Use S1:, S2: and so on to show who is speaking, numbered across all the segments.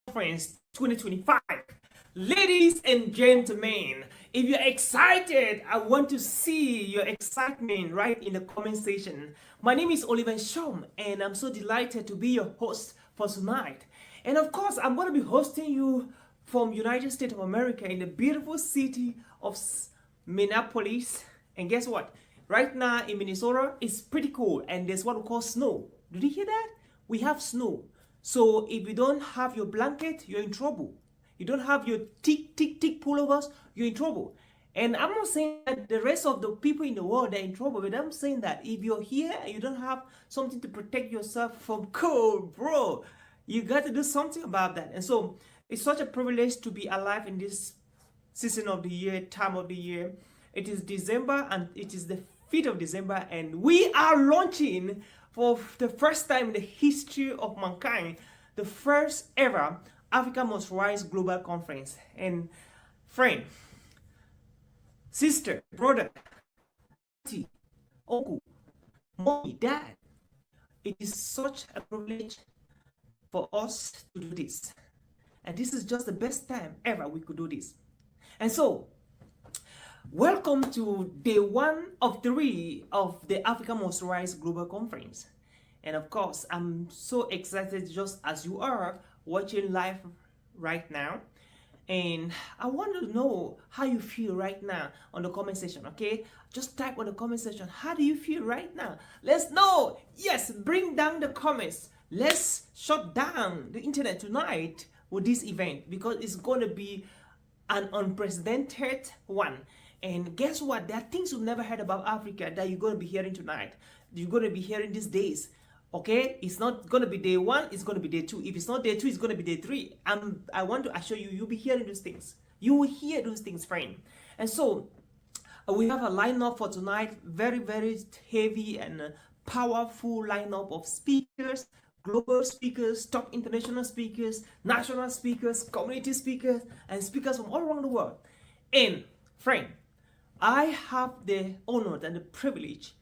S1: Conference 2025. Ladies and gentlemen, if you're excited, I want to see your excitement right in the comment section. My name is Nshom, and I'm so delighted to be your host for tonight. And of course, I'm going to be hosting you from United States of America in the beautiful city of Minneapolis. And guess what? Right now in Minnesota, it's pretty cold, and there's what we call snow. Did you hear that? We have snow. So if you don't have your blanket, you're in trouble. You don't have your thick pullovers, you're in trouble. And I'm not saying that the rest of the people in the world are in trouble, but I'm saying that if you're here and you don't have something to protect yourself from cold, bro, you got to do something about that. And so it's such a privilege to be alive in this season of the year, time of the year. It is December, and it is the 5th of December, and we are launching for the first time in the history of mankind, the first ever Africa Must Rise Global Conference. And friend, sister, brother, auntie, uncle, mommy, dad, it is such a privilege for us to do this. And this is just the best time ever we could do this. And so, welcome to day 1 of 3 of the Africa Must Rise Global Conference. And of course, I'm so excited just as you are watching live right now. And I want to know how you feel right now on the comment section, okay? Just type on the comment section, how do you feel right now? Let's know. Yes, bring down the comments. Let's shut down the internet tonight with this event, because it's going to be an unprecedented one. And guess what? There are things you've never heard about Africa that you're going to be hearing tonight. You're going to be hearing these days. Okay? It's not going to be day 1, it's going to be day 2. If it's not day 2, it's going to be day 3. I want to assure you, you'll be hearing those things. You will hear those things, friend. And so, we have a lineup for tonight. Very, very heavy and powerful lineup of speakers. Global speakers, top international speakers, national speakers, community speakers, and speakers from all around the world. And friend, I have the honor and the privilege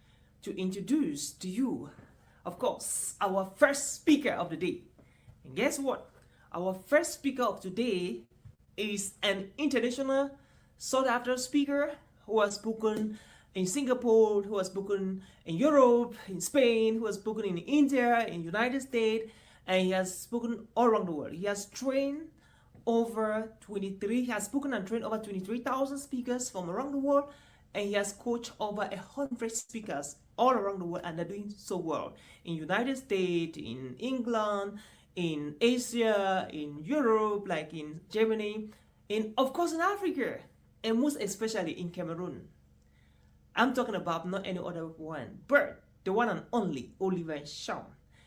S1: to introduce to you, of course, our first speaker of the day. And guess what? Our first speaker of today is an international sought-after speaker who has spoken in Singapore, who has spoken in Europe, in Spain, who has spoken in India, in United States, and he has spoken all around the world. He has trained over 23, he has spoken and trained over 23,000 speakers from around the world, and he has coached over 100 speakers all around the world, and they're doing so well in United States, in England, in Asia, in Europe, like in Germany, in of course in Africa, and most especially in Cameroon. I'm talking about not any other one, but the one and only Oliver Nshom.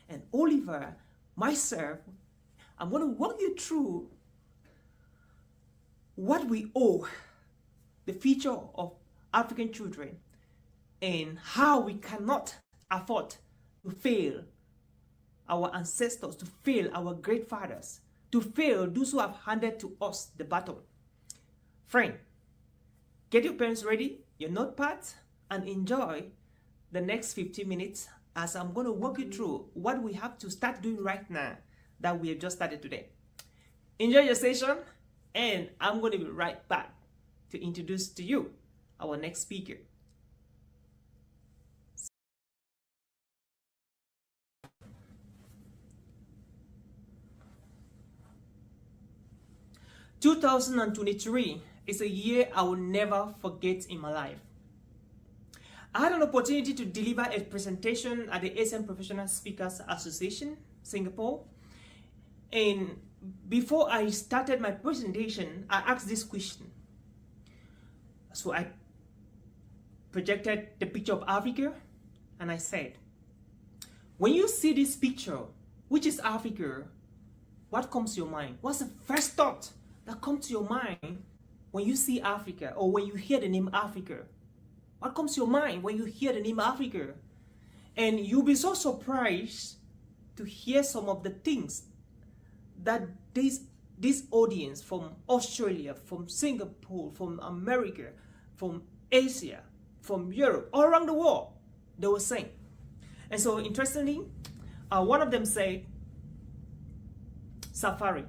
S1: And Oliver, myself, I'm going to walk you through what we owe the future of African children and how we cannot afford to fail our ancestors, to fail our great fathers, to fail those who have handed to us the baton. Friend, get your pens ready, your notepads, and enjoy the next 15 minutes as I'm going to walk you through what we have to start doing right now that we have just started today. Enjoy your session, and I'm going to be right back to introduce to you our next speaker. "2023 is a year I will never forget in my life. I had an opportunity to deliver a presentation at the Asian Professional Speakers Association, Singapore. And before I started my presentation, I asked this question. So I projected the picture of Africa, and I said, when you see this picture, which is Africa, what comes to your mind? What's the first thought that comes to your mind when you see Africa, or when you hear the name Africa? What comes to your mind when you hear the name Africa? And you'll be so surprised to hear some of the things that this audience from Australia, from Singapore, from America, from Asia, from Europe, all around the world, they were saying. And so interestingly, one of them said, safari.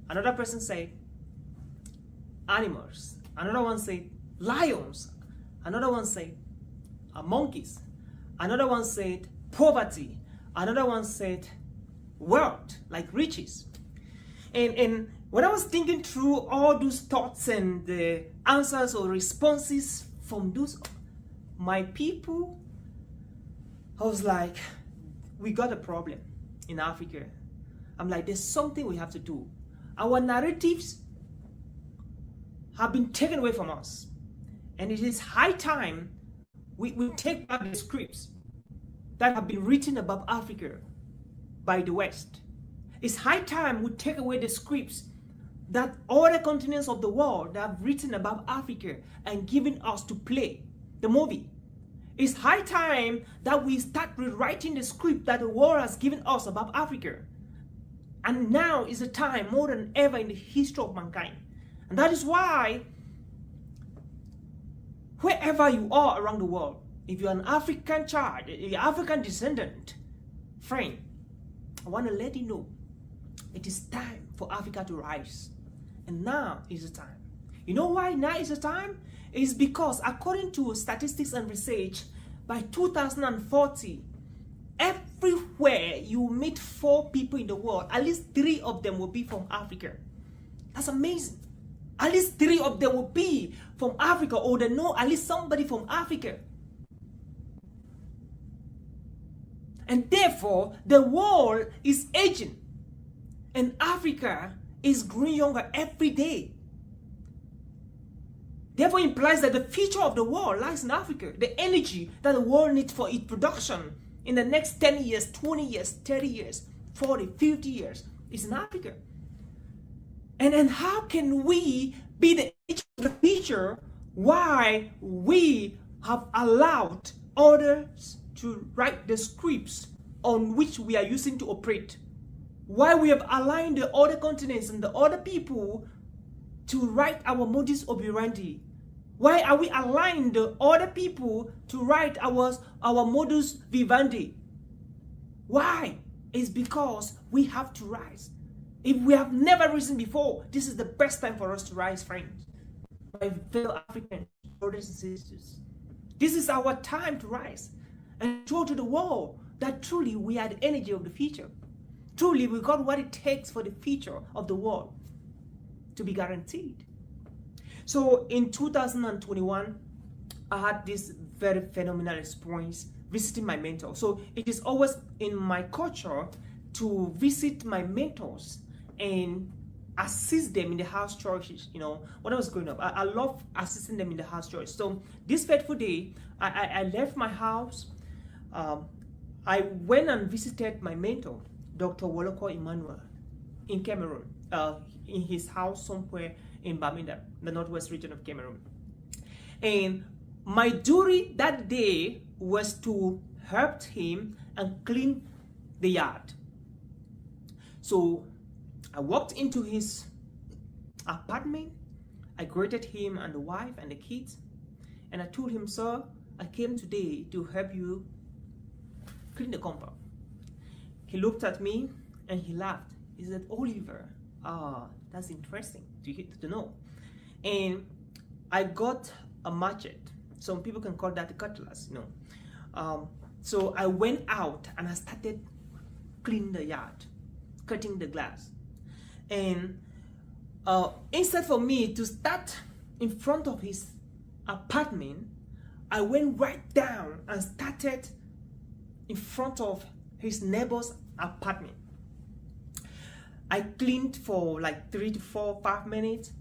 S1: Another person said animals. Another one said lions. Another one said monkeys. Another one said poverty. Another one said wealth, like riches. And when I was thinking through all those thoughts and the answers or responses from those, my people, I was like, we got a problem in Africa. I'm like, there's something we have to do. Our narratives have been taken away from us. And it is high time we take back the scripts that have been written about Africa by the West. It's high time we take away the scripts that other continents of the world have written about Africa and given us to play the movie. It's high time that we start rewriting the script that the world has given us about Africa. And now is the time more than ever in the history of mankind. And that is why wherever you are around the world, if you're an African child, an African descendant, friend, I want to let you know it is time for Africa to rise. And now is the time. You know why now is the time? It's because according to statistics and research, by 2040, everywhere you meet 4 people in the world, at least 3 of them will be from Africa. That's amazing. At least 3 of them will be from Africa, or they know at least somebody from Africa. And therefore, the world is aging. And Africa is growing younger every day. Therefore, implies that the future of the world lies in Africa. The energy that the world needs for its production in the next 10 years, 20 years, 30 years, 40, 50 years is in Africa. And how can we be the age of the future while we have allowed others to write the scripts on which we are using to operate? Why we have aligned the other continents and the other people to write our modus operandi? Why are we aligned the other people to write our modus vivendi? Why? It's because we have to rise. If we have never risen before, this is the best time for us to rise, friends. My fellow African brothers and sisters, this is our time to rise and show to the world that truly we are the energy of the future. Truly, we got what it takes for the future of the world to be guaranteed. So in 2021, I had this very phenomenal experience visiting my mentor. So it is always in my culture to visit my mentors and assist them in the house churches. You know, when I was growing up, I love assisting them in the house church. So this fateful day, I left my house. I went and visited my mentor, Dr. Woloko Emmanuel, in Cameroon, in his house somewhere in Bamenda, the northwest region of Cameroon. And my duty that day was to help him and clean the yard. So I walked into his apartment. I greeted him and the wife and the kids. And I told him, sir, I came today to help you clean the compound. He looked at me and he laughed. He said, Oliver, that's interesting to know. And I got a machete. Some people can call that a cutlass, you know. So I went out and I started cleaning the yard, cutting the glass. And instead for me to start in front of his apartment, I went right down and started in front of his neighbor's apartment. I cleaned for like 3 to 4, 5 minutes,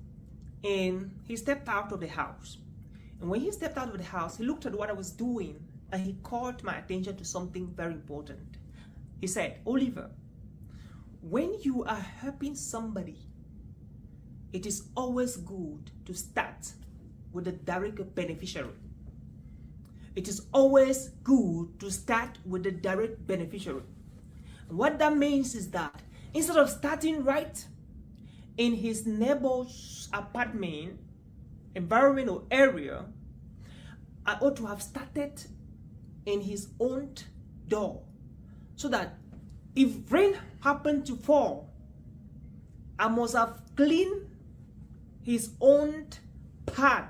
S1: and he stepped out of the house. And when he stepped out of the house, he looked at what I was doing and he called my attention to something very important. He said, Oliver, when you are helping somebody, it is always good to start with the direct beneficiary. It is always good to start with the direct beneficiary. And what that means is that instead of starting right in his neighbor's apartment, environment or area, I ought to have started in his own door, so that if rain happened to fall I must have cleaned his own part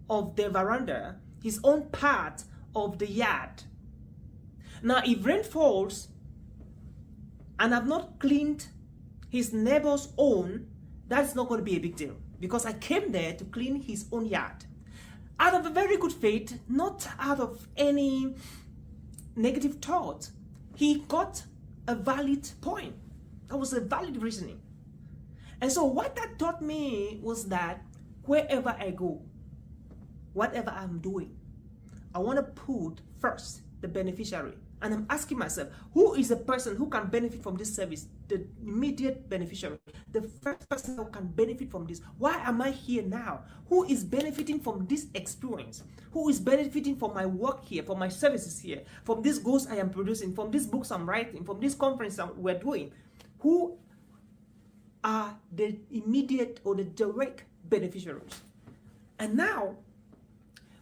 S1: of the veranda, his own part of the yard. Now, if rain falls and I've not cleaned his neighbor's own, that's not going to be a big deal, because I came there to clean his own yard. Out of a very good faith, not out of any negative thought, he got a valid point. That was a valid reasoning. And so what that taught me was that wherever I go, whatever I'm doing, I want to put first the beneficiary. And I'm asking myself, who is the person who can benefit from this service? The immediate beneficiary. The first person who can benefit from this. Why am I here now? Who is benefiting from this experience? Who is benefiting from my work here, from my services here, from these goals I am producing, from these books I'm writing, from this conference we're doing? Who are the immediate or the direct beneficiaries? And now,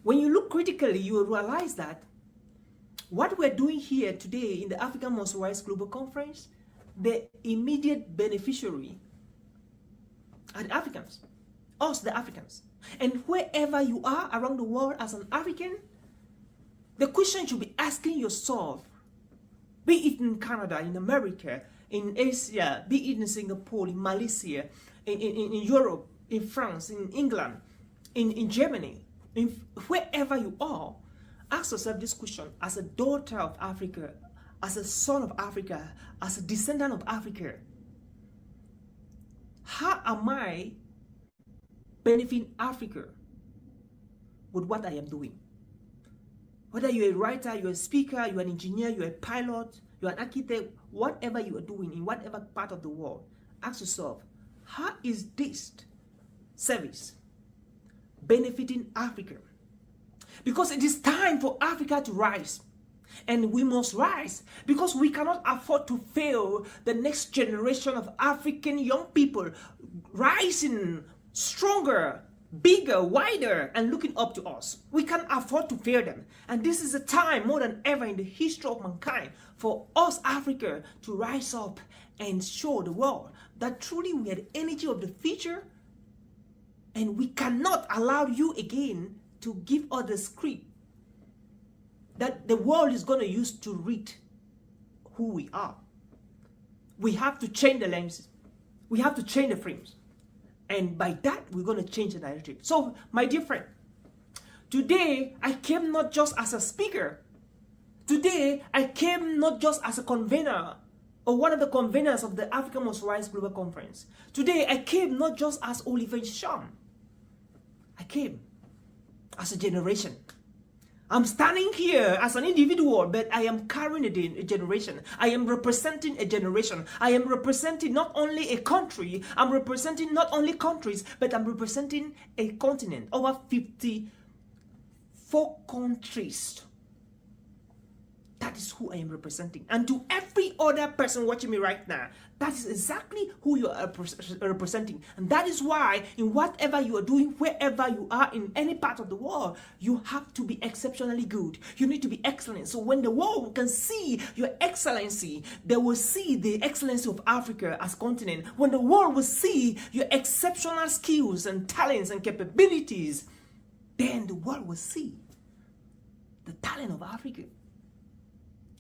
S1: when you look critically, you will realize that what we're doing here today in the African Most Wise Global Conference, the immediate beneficiary are the Africans, us the Africans. And wherever you are around the world as an African, the question you should be asking yourself, be it in Canada, in America, in Asia, be it in Singapore, in Malaysia, in Europe, in France, in England, in Germany, wherever you are, ask yourself this question as a daughter of Africa, as a son of Africa, as a descendant of Africa. How am I benefiting Africa with what I am doing? Whether you're a writer, you're a speaker, you're an engineer, you're a pilot, you're an architect, whatever you are doing in whatever part of the world, ask yourself, how is this service benefiting Africa? Because it is time for Africa to rise. And we must rise, because we cannot afford to fail the next generation of African young people rising stronger, bigger, wider, and looking up to us. We can't afford to fail them. And this is a time more than ever in the history of mankind for us, Africa, to rise up and show the world that truly we are the energy of the future, and we cannot allow you again to give us the script that the world is going to use to read who we are. We have to change the lenses. We have to change the frames. And by that, we're going to change the narrative. So, my dear friend, today I came not just as a speaker. Today, I came not just as a convener or one of the conveners of the African Most Wise Global Conference. Today, I came not just as Oliver Nshom. I came as a generation. I'm standing here as an individual, but I am carrying a generation. I am representing a generation. I am representing not only a country, I'm representing not only countries, but I'm representing a continent, over 54 countries. That is who I am representing. And to every other person watching me right now, that is exactly who you are representing. And that is why in whatever you are doing, wherever you are in any part of the world, you have to be exceptionally good. You need to be excellent. So when the world can see your excellency, they will see the excellency of Africa as continent. When the world will see your exceptional skills and talents and capabilities, then the world will see the talent of Africa.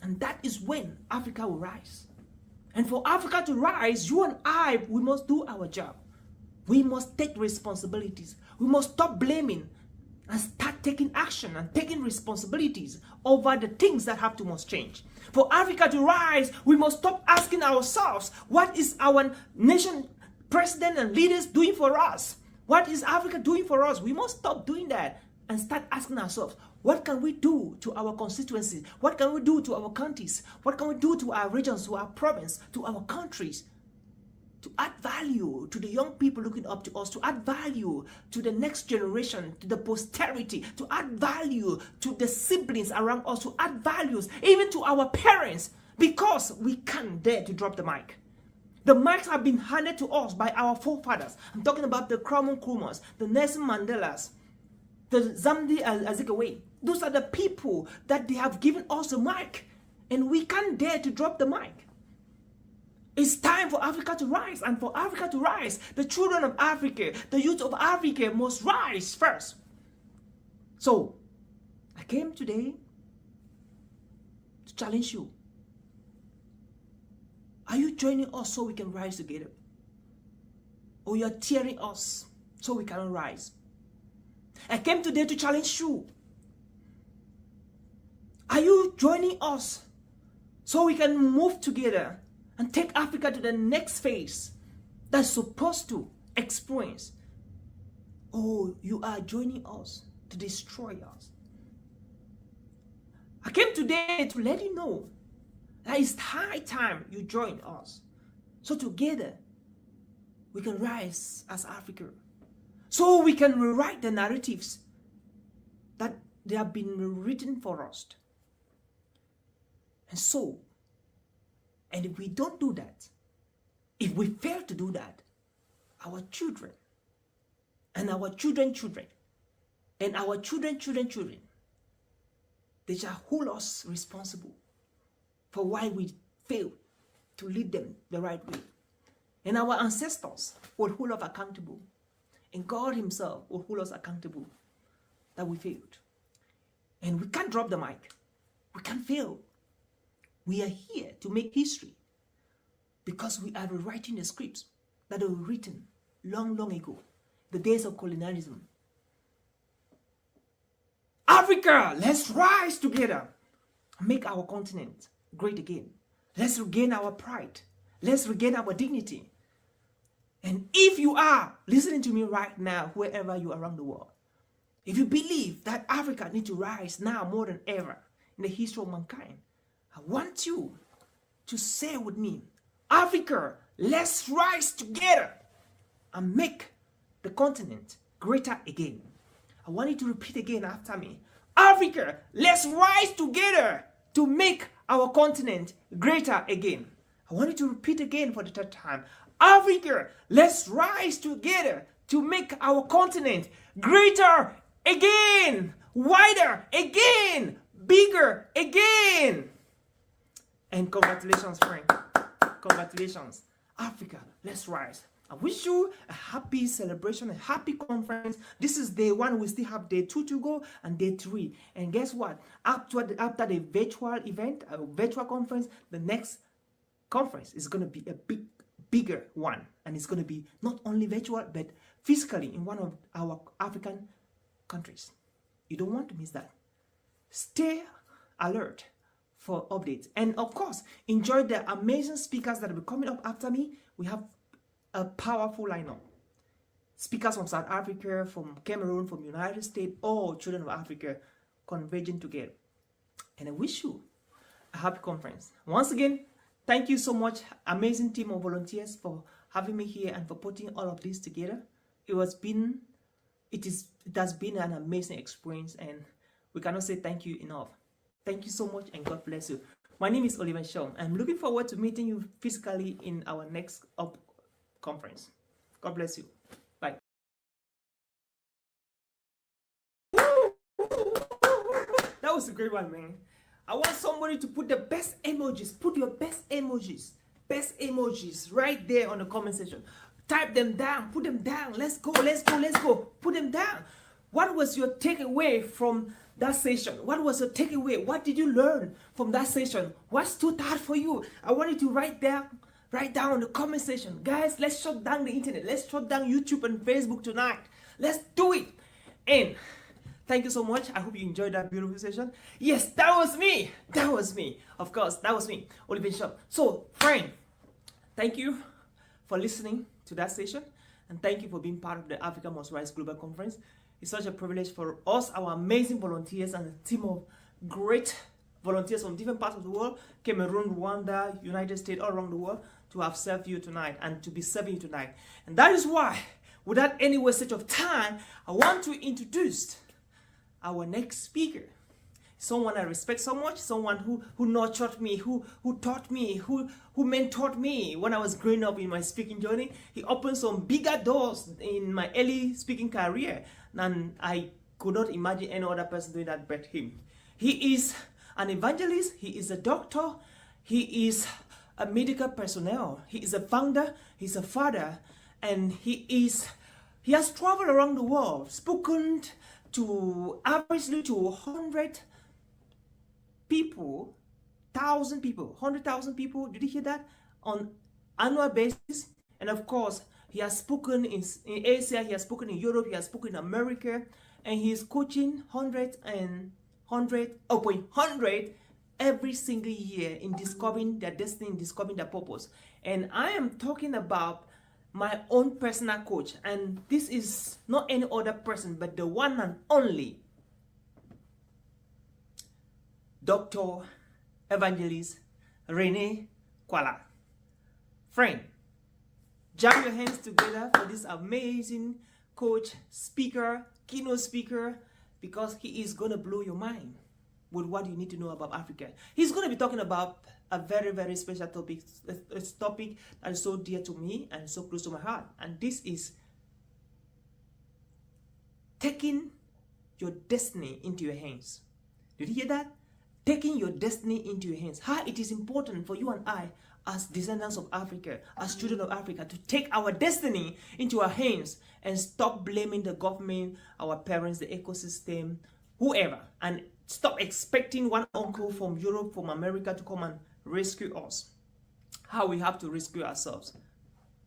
S1: And that is when Africa will rise. And for Africa to rise, you and I, we must do our job. We must take responsibilities. We must stop blaming and start taking action and taking responsibilities over the things that must change. For Africa to rise, we must stop asking ourselves, what is our nation, president and leaders doing for us? What is Africa doing for us? We must stop doing that and start asking ourselves, what can we do to our constituencies? What can we do to our counties? What can we do to our regions, to our province, to our countries? To add value to the young people looking up to us, to add value to the next generation, to the posterity, to add value to the siblings around us, to add values even to our parents, because we can't dare to drop the mic. The mics have been handed to us by our forefathers. I'm talking about the Kwame Nkrumahs, the Nelson Mandelas, the Nnamdi Azikiwe. Those are the people that they have given us the mic, and we can't dare to drop the mic. It's time for Africa to rise, and for Africa to rise, the children of Africa, the youth of Africa must rise first. So, I came today to challenge you. Are you joining us so we can rise together? Or you are tearing us so we cannot rise? I came today to challenge you. Are you joining us so we can move together and take Africa to the next phase that's supposed to experience? Or you are joining us to destroy us? I came today to let you know that it's high time you join us, so together we can rise as Africa, so we can rewrite the narratives that they have been written for us. And if we don't do that, if we fail to do that, our children and our children and our children, they shall hold us responsible for why we fail to lead them the right way. And our ancestors will hold us accountable. And God himself will hold us accountable that we failed. And we can't drop the mic. We can't fail. We are here to make history because we are rewriting the scripts that were written long, long ago, the days of colonialism. Africa, let's rise together and make our continent great again. Let's regain our pride. Let's regain our dignity. And if you are listening to me right now, wherever you are around the world, if you believe that Africa needs to rise now more than ever in the history of mankind, I want you to say with me, Africa, let's rise together and make the continent greater again. I want you to repeat again after me. Africa, let's rise together to make our continent greater again. I want you to repeat again for the third time. Africa, let's rise together to make our continent greater again, wider again, bigger again. And congratulations, friend. Congratulations. Africa, let's rise. I wish you a happy celebration, a happy conference. This is day 1. We still have day 2 to go and day 3. And guess what? After the virtual event, a virtual conference, the next conference is going to be a bigger one. And it's going to be not only virtual, but physically in one of our African countries. You don't want to miss that. Stay alert for updates. And of course, enjoy the amazing speakers that will be coming up after me. We have a powerful lineup. Speakers from South Africa, from Cameroon, from United States, all children of Africa converging together. And I wish you a happy conference. Once again, thank you so much, amazing team of volunteers, for having me here and for putting all of this together. It has been an amazing experience, and we cannot say thank you enough. Thank you so much, and God bless you. My name is Nshom. I'm looking forward to meeting you physically in our next conference. God bless you. Bye. That was a great one, man. I want somebody to put the best emojis. Put your best emojis right there on the comment section. Type them down. Put them down. Let's go. Put them down. What was your takeaway from that session? What was your takeaway? What did you learn from that session? What stood out for you? I want you to write down in the comment section. Guys, let's shut down the internet. Let's shut down YouTube and Facebook tonight. Let's do it. And thank you so much. I hope you enjoyed that beautiful session. Yes, that was me. Of course, that was me, Nshom. So, friend, thank you for listening to that session. And thank you for being part of the Africa Must Rise Global Conference. It's such a privilege for us, our amazing volunteers, and a team of great volunteers from different parts of the world, Cameroon, Rwanda, United States, all around the world, to have served you tonight and to be serving you tonight. And that is why, without any wastage of time, I want to introduce our next speaker. Someone I respect so much, someone who nurtured me, who taught me, who mentored me when I was growing up in my speaking journey. He opened some bigger doors in my early speaking career, and I could not imagine any other person doing that but him. He is an evangelist, he is a doctor, he is a medical personnel. He is a founder, he's a father, and he has traveled around the world, spoken to averagely to 100 people, 1,000 people, 100,000 people. Did you hear that? On annual basis. And of course, he has spoken in Asia, he has spoken in Europe, he has spoken in America, and he is coaching 100 every single year in discovering their destiny, in discovering their purpose. And I am talking about my own personal coach, and this is not any other person but the one and only Dr. Evangelist Rene Kwalar. Friend, jam your hands together for this amazing coach, speaker, keynote speaker, because he is going to blow your mind with what you need to know about Africa. He's going to be talking about a very, very special topic, a topic that is so dear to me and so close to my heart. And this is taking your destiny into your hands. Did you hear that? Taking your destiny into your hands. How it is important for you and I, as descendants of Africa, as children of Africa, to take our destiny into our hands and stop blaming the government, our parents, the ecosystem, whoever, and stop expecting one uncle from Europe, from America to come and rescue us. How we have to rescue ourselves.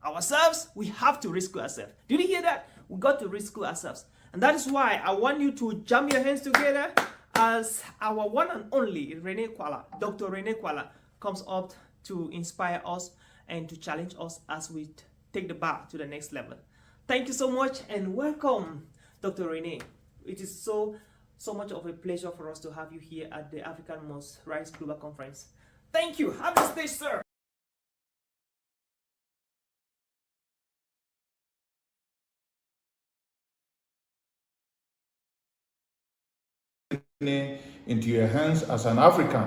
S1: Ourselves, we have to rescue ourselves. Did you hear that? We got to rescue ourselves. And that is why I want you to jam your hands together as our one and only Rene Kwalar, Dr. Rene Kwalar, comes up to inspire us and to challenge us as we take the bar to the next level. Thank you so much and welcome, Dr. Rene. It is so much of a pleasure for us to have you here at the African Must Rise Global Conference. Thank you. Have the stage, sir.
S2: Into your hands as an African.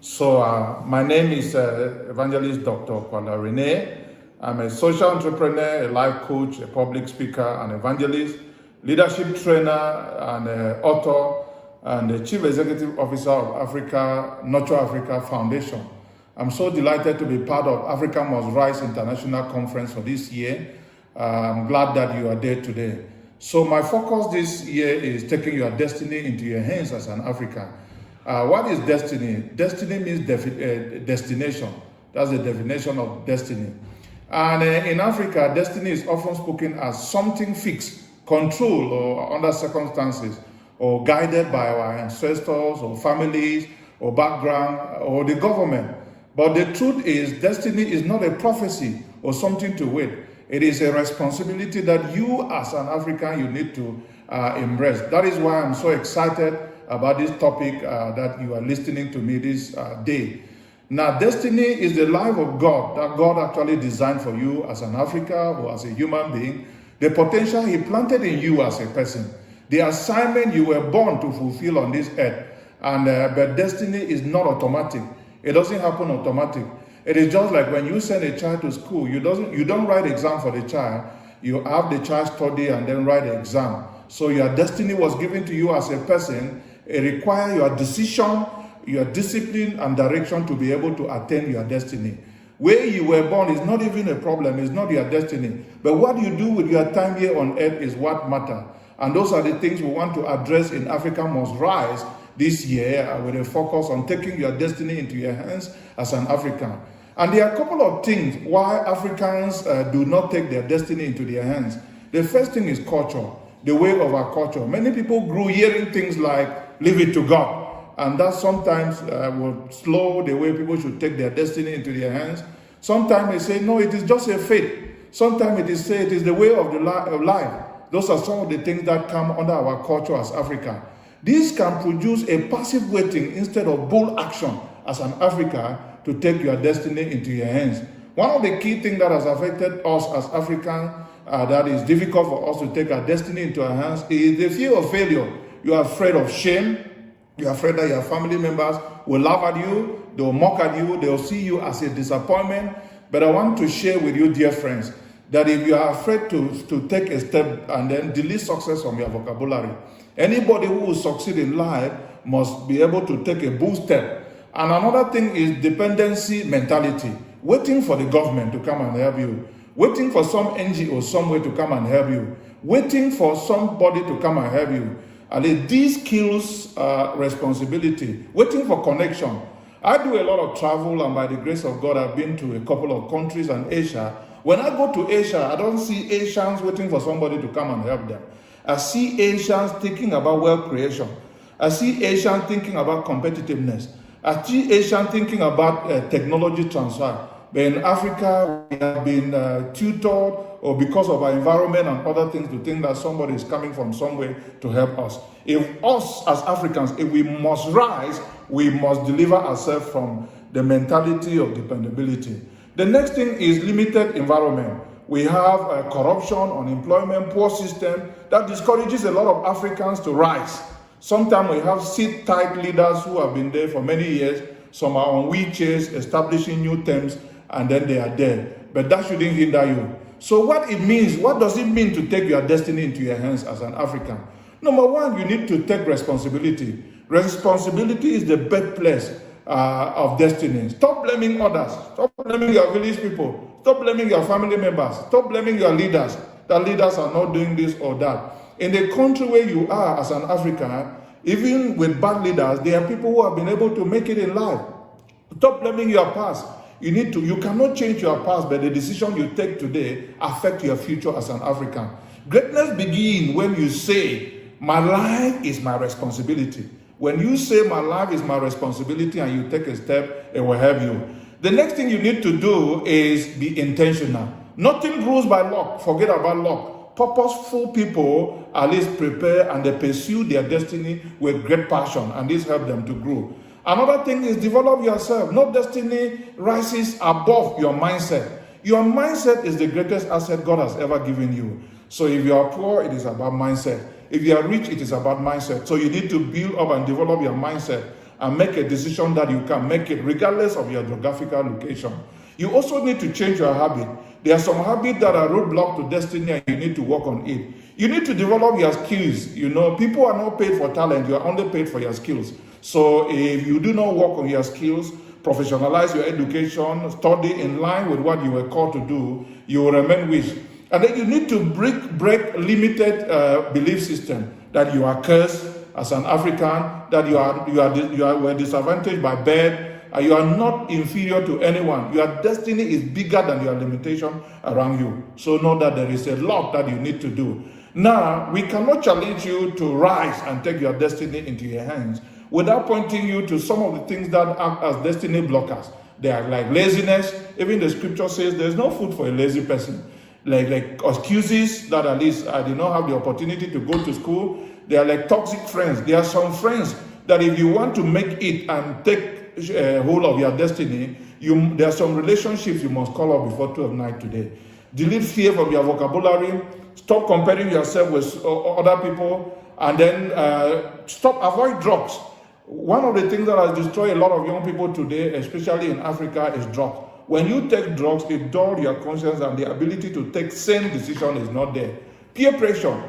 S2: So my name is Evangelist Dr. Kwalar Rene. I'm a social entrepreneur, a life coach, a public speaker, an evangelist, leadership trainer, and author, and the Chief Executive Officer of Africa, Nurture Africa Foundation. I'm so delighted to be part of Africa Must Rise International Conference for this year. I'm glad that you are there today. So my focus this year is taking your destiny into your hands as an African. What is destiny? Destiny means destination. That's the definition of destiny. And in Africa, destiny is often spoken as something fixed, controlled or under circumstances, or guided by our ancestors or families or background or the government. But the truth is, destiny is not a prophecy or something to wait. It is a responsibility that you as an African, you need to embrace. That is why I'm so excited about this topic that you are listening to me this day. Now, destiny is the life of God that God actually designed for you as an African or as a human being. The potential He planted in you as a person. The assignment you were born to fulfill on this earth. And but destiny is not automatic. It doesn't happen automatic. It is just like when you send a child to school, you don't write exam for the child. You have the child study and then write the exam. So your destiny was given to you as a person. It requires your decision, your discipline and direction to be able to attain your destiny. Where you were born is not even a problem. It's not your destiny. But what you do with your time here on earth is what matters. And those are the things we want to address in Africa Must Rise this year with a focus on taking your destiny into your hands as an African. And there are a couple of things why Africans do not take their destiny into their hands. The first thing is culture, the way of our culture. Many people grew hearing things like, leave it to God. And that sometimes will slow the way people should take their destiny into their hands. Sometimes they say, no, it is just a fate. Sometimes it is say it is the way of life. Those are some of the things that come under our culture as Africa. This can produce a passive waiting instead of bold action as an African to take your destiny into your hands. One of the key things that has affected us as Africans that is difficult for us to take our destiny into our hands is the fear of failure. You are afraid of shame. You are afraid that your family members will laugh at you, they will mock at you, they will see you as a disappointment. But I want to share with you, dear friends, that if you are afraid to take a step and then delete success from your vocabulary, anybody who will succeed in life must be able to take a bold step. And another thing is dependency mentality, waiting for the government to come and help you, waiting for some NGO somewhere to come and help you, waiting for somebody to come and help you. And this kills responsibility, waiting for connection. I do a lot of travel, and by the grace of God, I've been to a couple of countries in Asia. When I go to Asia, I don't see Asians waiting for somebody to come and help them. I see Asians thinking about wealth creation. I see Asians thinking about competitiveness. I see Asians thinking about technology transfer. But in Africa, we have been tutored, or because of our environment and other things, to think that somebody is coming from somewhere to help us. If us as Africans, if we must rise, we must deliver ourselves from the mentality of dependability. The next thing is limited environment. We have corruption, unemployment, poor system that discourages a lot of Africans to rise. Sometimes we have sit-tight leaders who have been there for many years. Some are on wheelchairs, establishing new terms, and then they are dead. But that shouldn't hinder you. So what it means, what does it mean to take your destiny into your hands as an African? Number one, you need to take responsibility. Responsibility is the birthplace of destiny. Stop blaming others. Stop blaming your village people. Stop blaming your family members. Stop blaming your leaders. That leaders are not doing this or that. In the country where you are as an African, even with bad leaders, there are people who have been able to make it in life. Stop blaming your past. You cannot change your past, but the decision you take today affect your future as an African. Greatness begins when you say, my life is my responsibility. When you say my life is my responsibility and you take a step, it will help you. The next thing you need to do is be intentional. Nothing grows by luck. Forget about luck. Purposeful people at least prepare and they pursue their destiny with great passion, and this helps them to grow. Another thing is develop yourself. No destiny rises above your mindset. Your mindset is the greatest asset God has ever given you. So if you are poor, it is about mindset. If you are rich, it is about mindset. So you need to build up and develop your mindset and make a decision that you can make it regardless of your geographical location. You also need to change your habit. There are some habits that are roadblock to destiny and you need to work on it. You need to develop your skills. You know, people are not paid for talent. You are only paid for your skills. So if you do not work on your skills, professionalize your education, study in line with what you were called to do, you will remain weak. And then you need to break limited belief system that you are cursed as an African, that you were disadvantaged by birth, you are not inferior to anyone. Your destiny is bigger than your limitation around you. So know that there is a lot that you need to do. Now, we cannot challenge you to rise and take your destiny into your hands without pointing you to some of the things that act as destiny blockers. They are like laziness. Even the scripture says there's no food for a lazy person. Like excuses that at least I did not have the opportunity to go to school. They are like toxic friends. There are some friends that if you want to make it and take hold of your destiny, there are some relationships you must call up before 12 night today. Delete fear from your vocabulary. Stop comparing yourself with other people. And then avoid drugs. One of the things that has destroyed a lot of young people today, especially in Africa, is drugs. When you take drugs, it dulls your conscience and the ability to take sane decisions is not there. Peer pressure.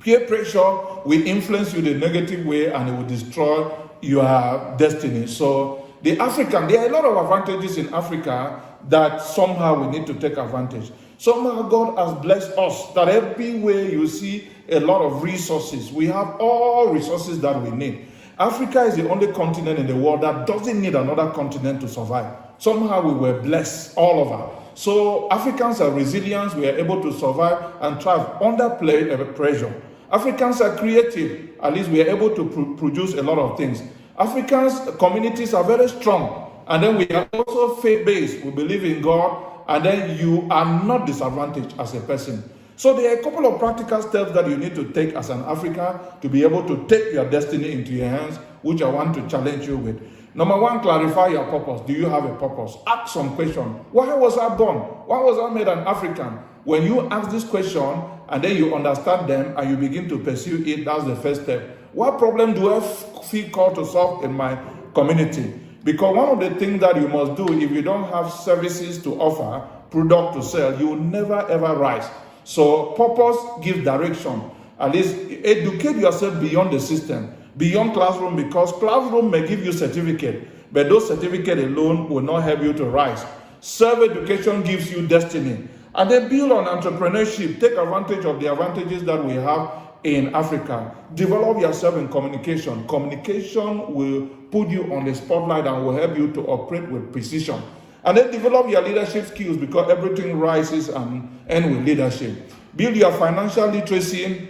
S2: Peer pressure will influence you the negative way and it will destroy your destiny. So there are a lot of advantages in Africa that somehow we need to take advantage. Somehow God has blessed us that everywhere you see a lot of resources. We have all resources that we need. Africa is the only continent in the world that doesn't need another continent to survive. Somehow we were blessed all over. So Africans are resilient. We are able to survive and thrive under pressure. Africans are creative. At least we are able to produce a lot of things. Africans communities are very strong. And then we are also faith-based. We believe in God. And then you are not disadvantaged as a person. So there are a couple of practical steps that you need to take as an African to be able to take your destiny into your hands, which I want to challenge you with. Number one, clarify your purpose. Do you have a purpose? Ask some question. Why was I born? Why was I made an African? When you ask this question and then you understand them and you begin to pursue it, that's the first step. What problem do I feel called to solve in my community? Because one of the things that you must do, if you don't have services to offer, product to sell, you will never ever rise. So purpose gives direction. At least educate yourself beyond the system, beyond classroom, because classroom may give you certificate, but those certificates alone will not help you to rise. Self-education gives you destiny. And then build on entrepreneurship. Take advantage of the advantages that we have in Africa. Develop yourself in communication. Communication will put you on the spotlight and will help you to operate with precision. And then develop your leadership skills, because everything rises and ends with leadership. Build your financial literacy.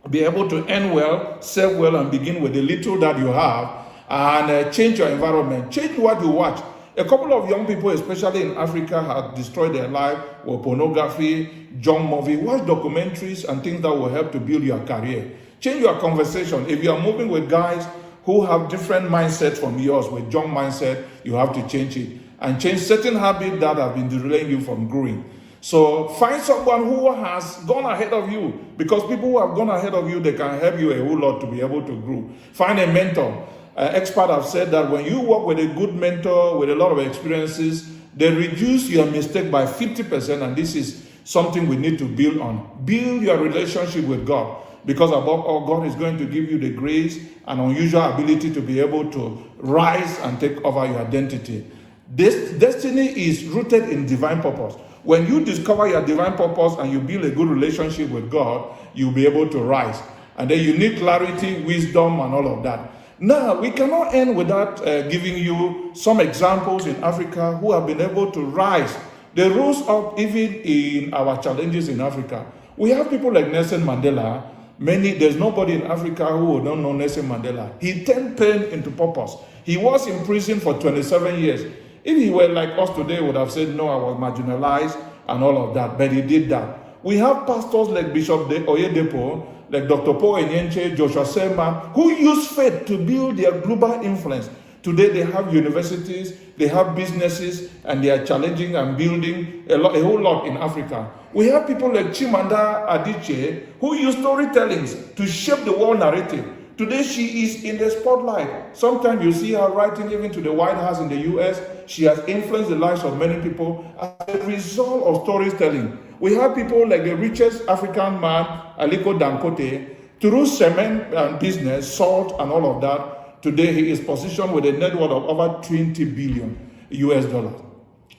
S2: Be able to earn well, save well, and begin with the little that you have. And change your environment. Change what you watch. A couple of young people, especially in Africa, have destroyed their life with pornography, junk movie. Watch documentaries and things that will help to build your career. Change your conversation. If you are moving with guys who have different mindsets from yours, with junk mindset, you have to change it. And change certain habits that have been delaying you from growing. So find someone who has gone ahead of you, because people who have gone ahead of you, they can help you a whole lot to be able to grow. Find a mentor. Experts have said that when you work with a good mentor with a lot of experiences, they reduce your mistake by 50%, and this is something we need to build on. Build your relationship with God, because above all, God is going to give you the grace and unusual ability to be able to rise and take over your identity. This destiny is rooted in divine purpose. When you discover your divine purpose and you build a good relationship with God, you'll be able to rise. And then you need clarity, wisdom, and all of that. Now, we cannot end without giving you some examples in Africa who have been able to rise. They rose up even in our challenges in Africa. We have people like Nelson Mandela. There's nobody in Africa who don't know Nelson Mandela. He turned pain into purpose. He was in prison for 27 years. If he were like us today, would have said, no, I was marginalized and all of that. But he did that. We have pastors like Bishop Oyedepo, like Dr. Paul Enyenche, Joshua Selma, who use faith to build their global influence. Today they have universities, they have businesses, and they are challenging and building a whole lot in Africa. We have people like Chimamanda Adichie, who use storytellings to shape the world narrative. Today she is in the spotlight. Sometimes you see her writing even to the White House in the US. She has influenced the lives of many people as a result of storytelling. We have people like the richest African man, Aliko Dangote, through cement and business, salt and all of that. Today he is positioned with a net worth of over 20 billion US dollars.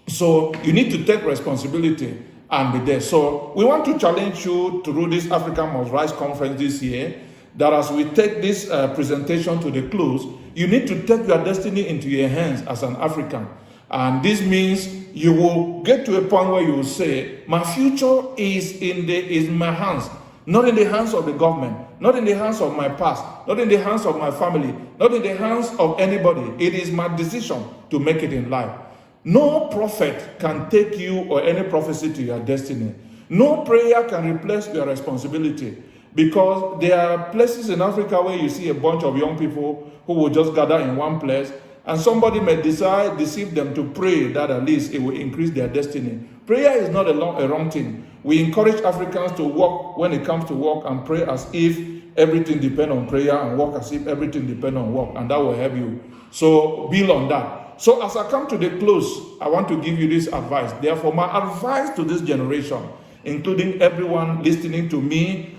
S2: So you need to take responsibility and be there. So we want to challenge you through this Africa Must Rise conference this year, that as we take this presentation to the close, you need to take your destiny into your hands as an African. And this means you will get to a point where you will say, my future is in my hands, not in the hands of the government, not in the hands of my past, not in the hands of my family, not in the hands of anybody. It is my decision to make it in life. No prophet can take you or any prophecy to your destiny. No prayer can replace your responsibility. Because there are places in Africa where you see a bunch of young people who will just gather in one place, and somebody may deceive them to pray that at least it will increase their destiny. Prayer is not a wrong thing. We encourage Africans to work when it comes to work and pray as if everything depends on prayer, and work as if everything depends on work, and that will help you. So build on that. So as I come to the close, I want to give you this advice. Therefore, my advice to this generation, including everyone listening to me,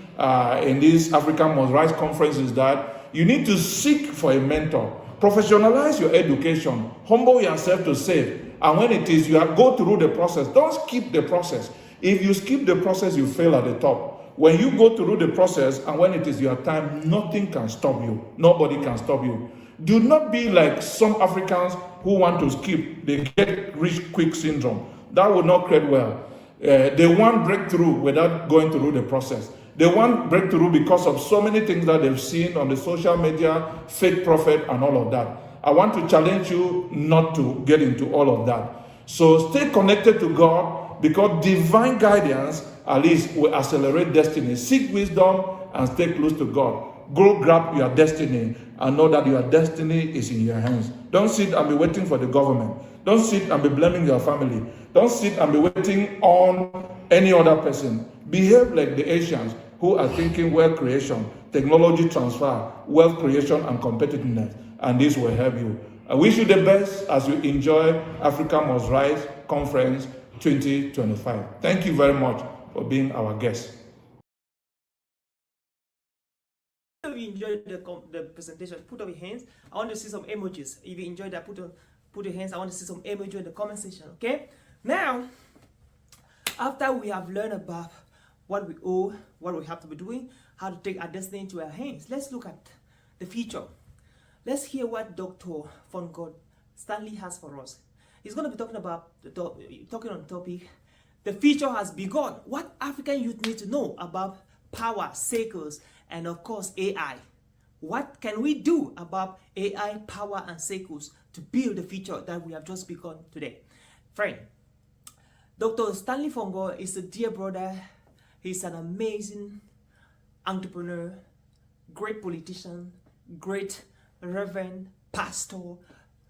S2: in this African Must Rise conference, is that you need to seek for a mentor. Professionalize your education. Humble yourself to save. And when it is, go through the process. Don't skip the process. If you skip the process, you fail at the top. When you go through the process and when it is your time, nothing can stop you. Nobody can stop you. Do not be like some Africans who want to skip. They get rich quick syndrome. That will not create well. They want breakthrough without going through the process. They want breakthrough because of so many things that they've seen on the social media, fake prophet, and all of that. I want to challenge you not to get into all of that. So stay connected to God, because divine guidance at least will accelerate destiny. Seek wisdom and stay close to God. Go grab your destiny and know that your destiny is in your hands. Don't sit and be waiting for the government. Don't sit and be blaming your family. Don't sit and be waiting on any other person. Behave like the Asians who are thinking wealth creation, technology transfer, wealth creation, and competitiveness. And this will help you. I wish you the best as you enjoy Africa Must Rise Conference 2025. Thank you very much for being our guest.
S1: If you enjoyed the presentation, put up your hands. I want to see some emojis. If you enjoyed that, put your hands. I want to see some emoji in the comment section, okay? Now, after we have learned about what we owe, what we have to be doing, how to take our destiny into our hands, let's look at the future. Let's hear what Dr. Fongod Standley has for us. He's going to be talking about talking on the topic, the future has begun. What African youth need to know about power, cycles, and of course AI. What can we do about AI, power, and cycles to build the future that we have just begun today? Friend, Dr. Standley Fongod is a dear brother. He's an amazing entrepreneur, great politician, great reverend, pastor,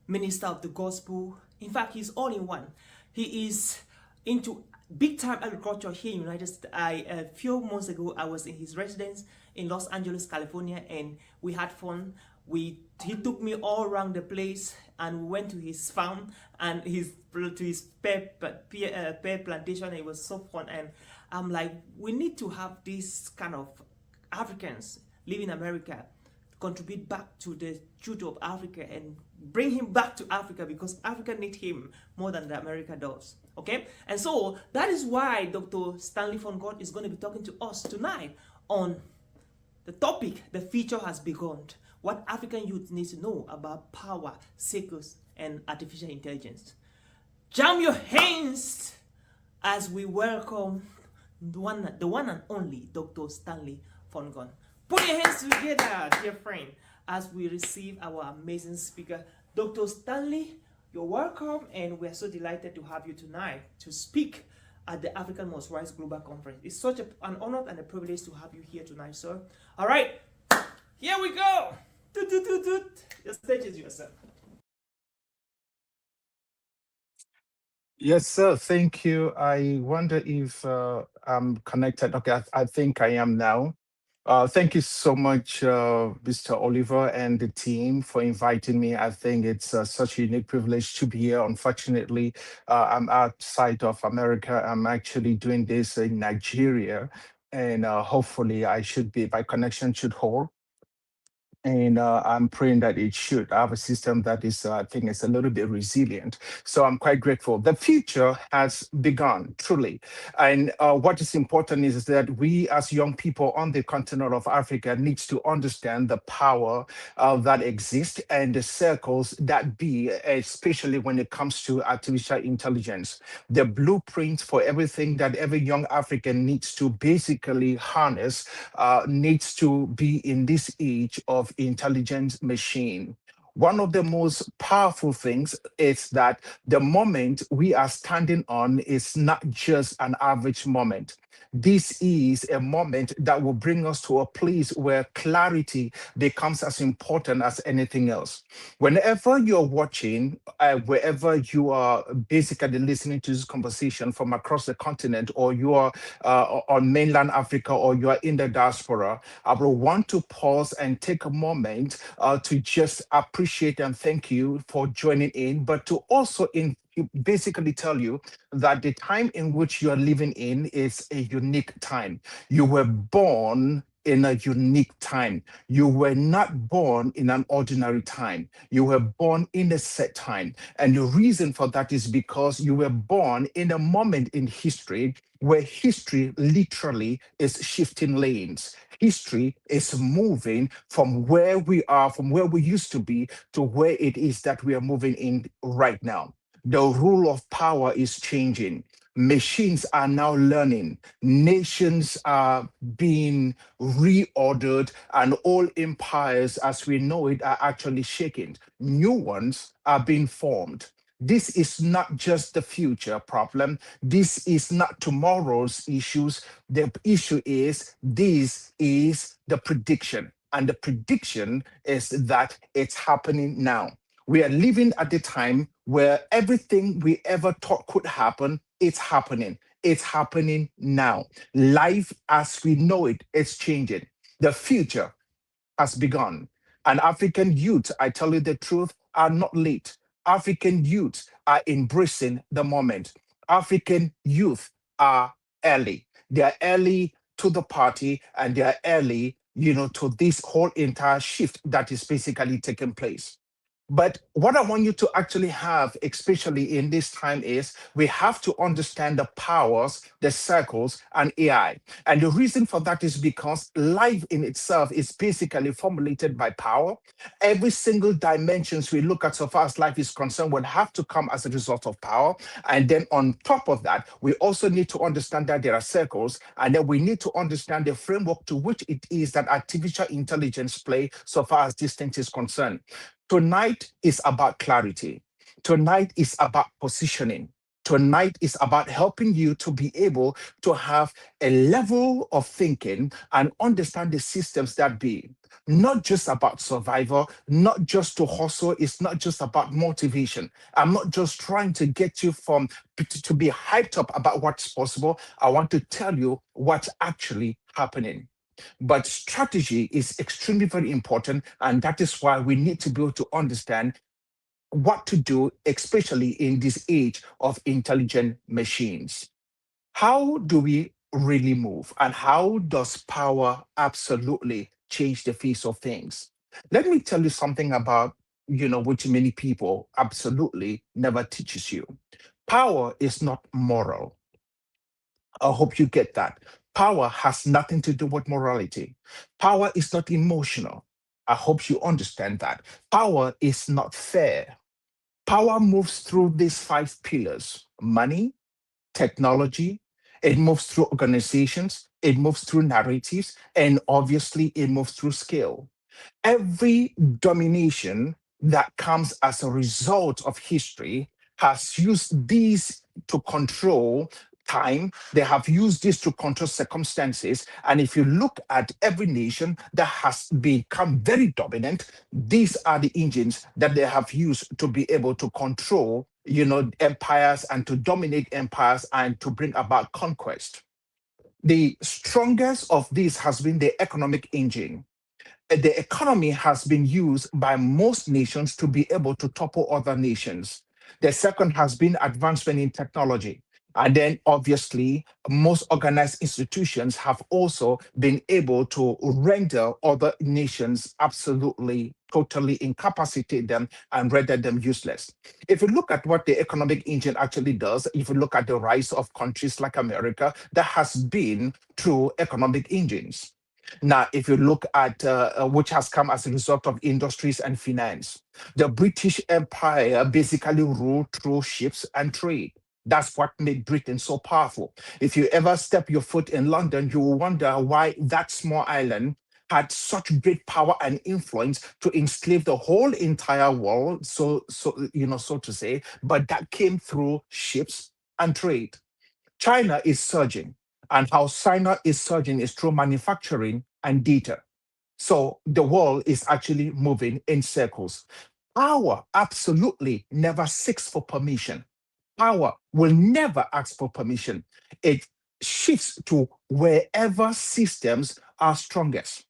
S1: minister of the gospel. In fact, he's all in one. He is into big time agriculture here in the United States. A few months ago, I was in his residence in Los Angeles, California, and we had fun. He took me all around the place, and we went to his farm and to his pear plantation. It was so fun, and I'm like, we need to have this kind of Africans live in America contribute back to the future of Africa and bring him back to Africa, because Africa needs him more than the America does. Okay, and so that is why Dr. Standley Fongod is going to be talking to us tonight on the topic, the future has begun. What African youth needs to know about power, cycles, and artificial intelligence. Jam your hands as we welcome the one and only Dr. Standley Fongod. Put your hands together, dear friend, as we receive our amazing speaker, Dr. Standley. You're welcome, and we're so delighted to have you tonight to speak at the African Most Rise Global Conference. It's such an honor and a privilege to have you here tonight, sir. All right, here we go. The stage is yours, sir.
S3: Yes, sir. Thank you. I wonder if I'm connected. Okay, I think I am now. Thank you so much, Mr. Oliver and the team, for inviting me. I think it's such a unique privilege to be here. Unfortunately, I'm outside of America. I'm actually doing this in Nigeria, and hopefully, my connection should hold. And I'm praying that it should. I have a system that is, I think, is a little bit resilient. So I'm quite grateful. The future has begun, truly. And what is important is that we, as young people on the continent of Africa, needs to understand the power that exists and the circles that be, especially when it comes to artificial intelligence. The blueprint for everything that every young African needs to basically harness needs to be in this age of intelligent machine. One of the most powerful things is that the moment we are standing on is not just an average moment. This is a moment that will bring us to a place where clarity becomes as important as anything else. Whenever you're watching, wherever you are basically listening to this conversation from across the continent, or you are on mainland Africa, or you are in the diaspora, I will want to pause and take a moment to just appreciate and thank you for joining in, but to also basically tell you that the time in which you are living in is a unique time. You were born in a unique time. You were not born in an ordinary time. You were born in a set time. And the reason for that is because you were born in a moment in history where history literally is shifting lanes. History is moving from where we are, from where we used to be, to where it is that we are moving in right now. The rule of power is changing. Machines are now learning. Nations are being reordered, and all empires as we know it are actually shaken. New ones are being formed. This is not just the future problem. This is not tomorrow's issues. The issue is this is the prediction. And the prediction is that it's happening now. We are living at the time where everything we ever thought could happen, it's happening. It's happening now. Life as we know it is changing. The future has begun. And African youth, I tell you the truth, are not late. African youth are embracing the moment. African youth are early. They are early to the party, and they are early, to this whole entire shift that is basically taking place. But what I want you to actually have, especially in this time, is we have to understand the powers, the circles, and AI. And the reason for that is because life in itself is basically formulated by power. Every single dimensions we look at so far as life is concerned would have to come as a result of power. And then on top of that, we also need to understand that there are circles, and then we need to understand the framework to which it is that artificial intelligence play so far as this thing is concerned. Tonight is about clarity. Tonight is about positioning. Tonight is about helping you to be able to have a level of thinking and understand the systems that be. Not just about survival, not just to hustle, it's not just about motivation. I'm not just trying to get you from to be hyped up about what's possible. I want to tell you what's actually happening. But strategy is extremely very important. And that is why we need to be able to understand what to do, especially in this age of intelligent machines. How do we really move? And how does power absolutely change the face of things? Let me tell you something about, which many people absolutely never teaches you. Power is not moral. I hope you get that. Power has nothing to do with morality. Power is not emotional. I hope you understand that. Power is not fair. Power moves through these five pillars: money, technology, it moves through organizations, it moves through narratives, and obviously it moves through scale. Every domination that comes as a result of history has used these to control time. They have used this to control circumstances. And if you look at every nation that has become very dominant, these are the engines that they have used to be able to control, empires, and to dominate empires and to bring about conquest. The strongest of these has been the economic engine. The economy has been used by most nations to be able to topple other nations. The second has been advancement in technology. And then, obviously, most organized institutions have also been able to render other nations absolutely, totally incapacitate them and render them useless. If you look at what the economic engine actually does, if you look at the rise of countries like America, that has been through economic engines. Now, if you look at which has come as a result of industries and finance, the British Empire basically ruled through ships and trade. That's what made Britain so powerful. If you ever step your foot in London, you will wonder why that small island had such great power and influence to enslave the whole entire world, so to say, but that came through ships and trade. China is surging, and how China is surging is through manufacturing and data. So the world is actually moving in circles. Power absolutely never seeks for permission. Power will never ask for permission. It shifts to wherever systems are strongest.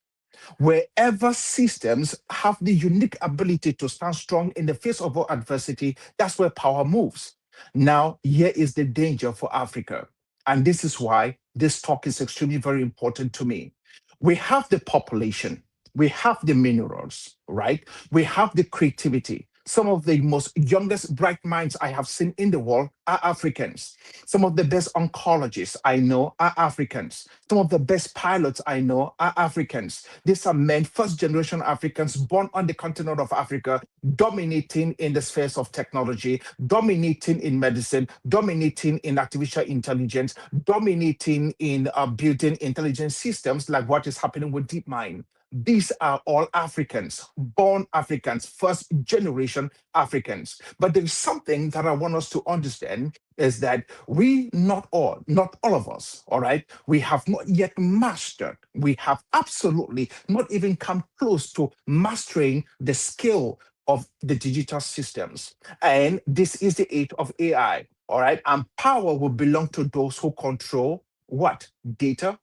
S3: Wherever systems have the unique ability to stand strong in the face of all adversity, that's where power moves. Now, here is the danger for Africa. And this is why this talk is extremely very important to me. We have the population, we have the minerals, right? We have the creativity. Some of the most youngest bright minds I have seen in the world are Africans. Some of the best oncologists I know are Africans. Some of the best pilots I know are Africans. These are men, first generation Africans born on the continent of Africa, dominating in the spheres of technology, dominating in medicine, dominating in artificial intelligence, dominating in building intelligent systems like what is happening with DeepMind. These are all Africans, born Africans, first generation Africans. But there's something that I want us to understand is that we, not all of us, all right, we have not yet mastered, we have absolutely not even come close to mastering the skill of the digital systems. And this is the age of AI, all right? And power will belong to those who control what? Data,